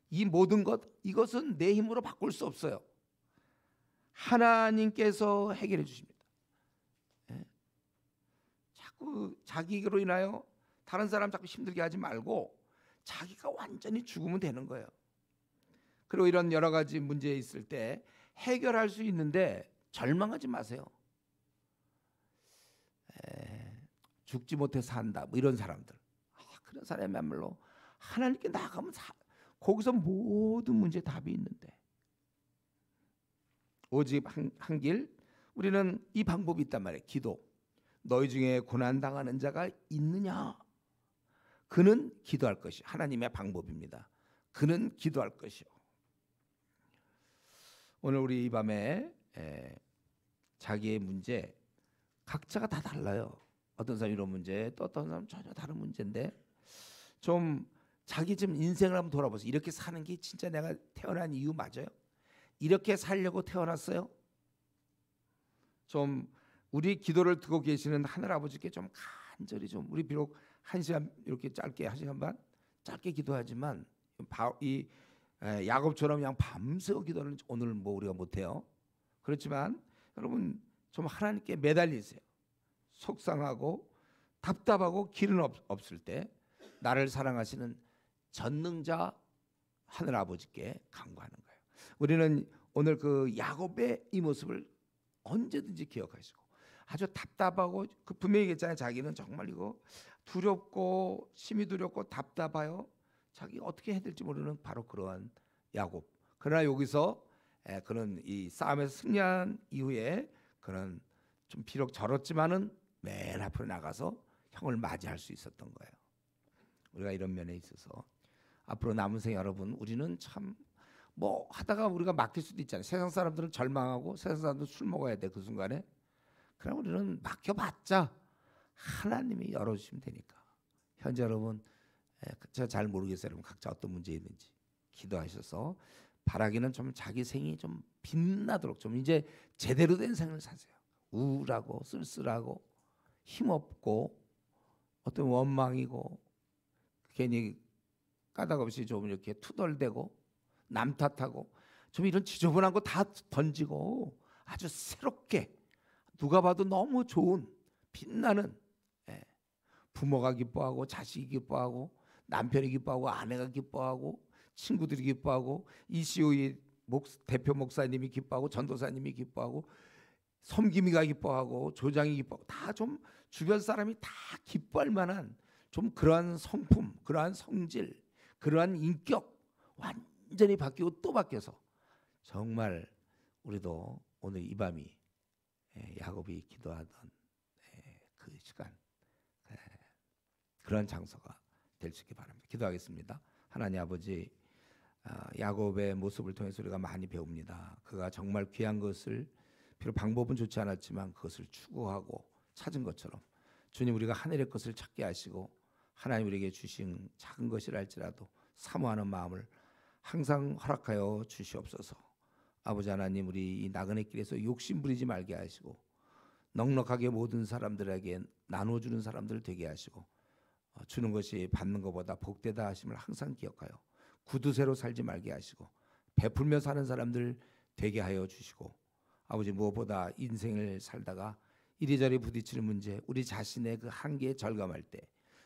이 모든 이것은 내 힘으로 바꿀 수 없어요. 하나님께서 해결해 주십니다. 자꾸 자기로 인하여 다른 사람 자꾸 힘들게 하지 말고 자기가 완전히 죽으면 되는 거예요. 그리고 이런 여러 가지 문제 있을 때 해결할 수 있는데 절망하지 마세요. 죽지 못해 산다 이런 사람들 그런 사람이야말로 하나님께 나가면 거기서 모든 문제 답이 있는데 오직 한 길 우리는 이 방법이 있단 말이에요. 기도. 너희 중에 고난당하는 자가 있느냐? 그는 기도할 것이 하나님의 방법입니다. 그는 기도할 것이요. 오늘 우리 이 밤에 자기의 문제 각자가 다 달라요. 어떤 사람 이런 문제, 또 어떤 사람 전혀 다른 문제인데 좀 자기 좀 인생을 한번 돌아보세요. 이렇게 사는 게 진짜 내가 태어난 이유 맞아요? 이렇게 살려고 태어났어요? 좀 우리 기도를 듣고 계시는 하늘 아버지께 좀 간절히 좀 우리 비록 1시간 이렇게 짧게 1시간 반 짧게 기도하지만 이 야곱처럼 그냥 밤새워 기도는 오늘 뭐 우리가 못해요. 그렇지만 여러분 좀 하나님께 매달리세요. 속상하고 답답하고 길은 없을 때 나를 사랑하시는 전능자 하늘 아버지께 간구하는 거예요. 우리는 오늘 그 야곱의 이 모습을 언제든지 기억하시고 아주 답답하고 그 분명히 얘기했잖아요. 자기는 정말 이거 두렵고 심히 두렵고 답답해요. 자기 어떻게 해야 될지 모르는 바로 그러한 야곱. 그러나 여기서 그는 이 싸움에서 승리한 이후에 그는 좀 비록 절었지만은 맨 앞으로 나가서 형을 맞이할 수 있었던 거예요. 우리가 이런 면에 있어서 앞으로 남은 생 여러분 우리는 참 뭐 하다가 우리가 막힐 수도 있잖아요. 세상 사람들은 절망하고 세상 사람들은 술 먹어야 돼 그 순간에. 그럼 우리는 막혀봤자 하나님이 열어주시면 되니까. 현재 여러분 제가 잘 모르겠어요. 여러분 각자 어떤 문제 있는지 기도하셔서 바라기는 좀 자기 생이 좀 빛나도록 좀 이제 제대로 된 생을 사세요. 우울하고 쓸쓸하고 힘없고 어떤 원망이고 괜히 까닭없이 좀 이렇게 투덜대고 남 탓하고 좀 이런 지저분한 거 다 던지고 아주 새롭게 누가 봐도 너무 좋은 빛나는 부모가 기뻐하고 자식이 기뻐하고 남편이 기뻐하고 아내가 기뻐하고 친구들이 기뻐하고 이CO의 대표 목사님이 기뻐하고 전도사님이 기뻐하고 섬김이가 기뻐하고 조장이 기뻐하고 다 좀 주변 사람이 다 기뻐할 만한 좀 그러한 성품, 그러한 성질, 그러한 인격 완전히 바뀌고 또 바뀌어서 정말 우리도 오늘 이 밤이 야곱이 기도하던 그 시간 그런 장소가 될 수 있기 바랍니다. 기도하겠습니다. 하나님 아버지 야곱의 모습을 통해서 우리가 많이 배웁니다. 그가 정말 귀한 것을 비록 방법은 좋지 않았지만 그것을 추구하고 찾은 것처럼 주님 우리가 하늘의 것을 찾게 하시고 하나님 우리에게 주신 작은 것이라 할지라도 사모하는 마음을 항상 허락하여 주시옵소서. 아버지 하나님 우리 이 나그네 길에서 욕심 부리지 말게 하시고 넉넉하게 모든 사람들에게 나눠주는 사람들 되게 하시고 주는 것이 받는 것보다 복되다 하심을 항상 기억하여 구두쇠로 살지 말게 하시고 베풀며 사는 사람들 되게 하여 주시고 아버지 무엇보다 인생을 살다가 이리저리 부딪히는 문제 우리 자신의 그 한계에 절감할 때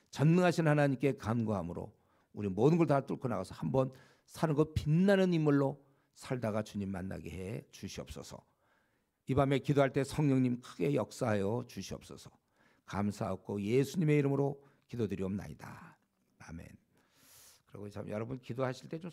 전능하신 하나님께 간구함으로 우리 모든 걸 다 뚫고 나가서 한번 사는 것 빛나는 인물로 살다가 주님 만나게 해 주시옵소서. 이 밤에 기도할 때 성령님 크게 역사하여 주시옵소서. 감사하고 예수님의 이름으로 기도드리옵나이다. 아멘. 그리고 참 여러분 기도하실 때 좀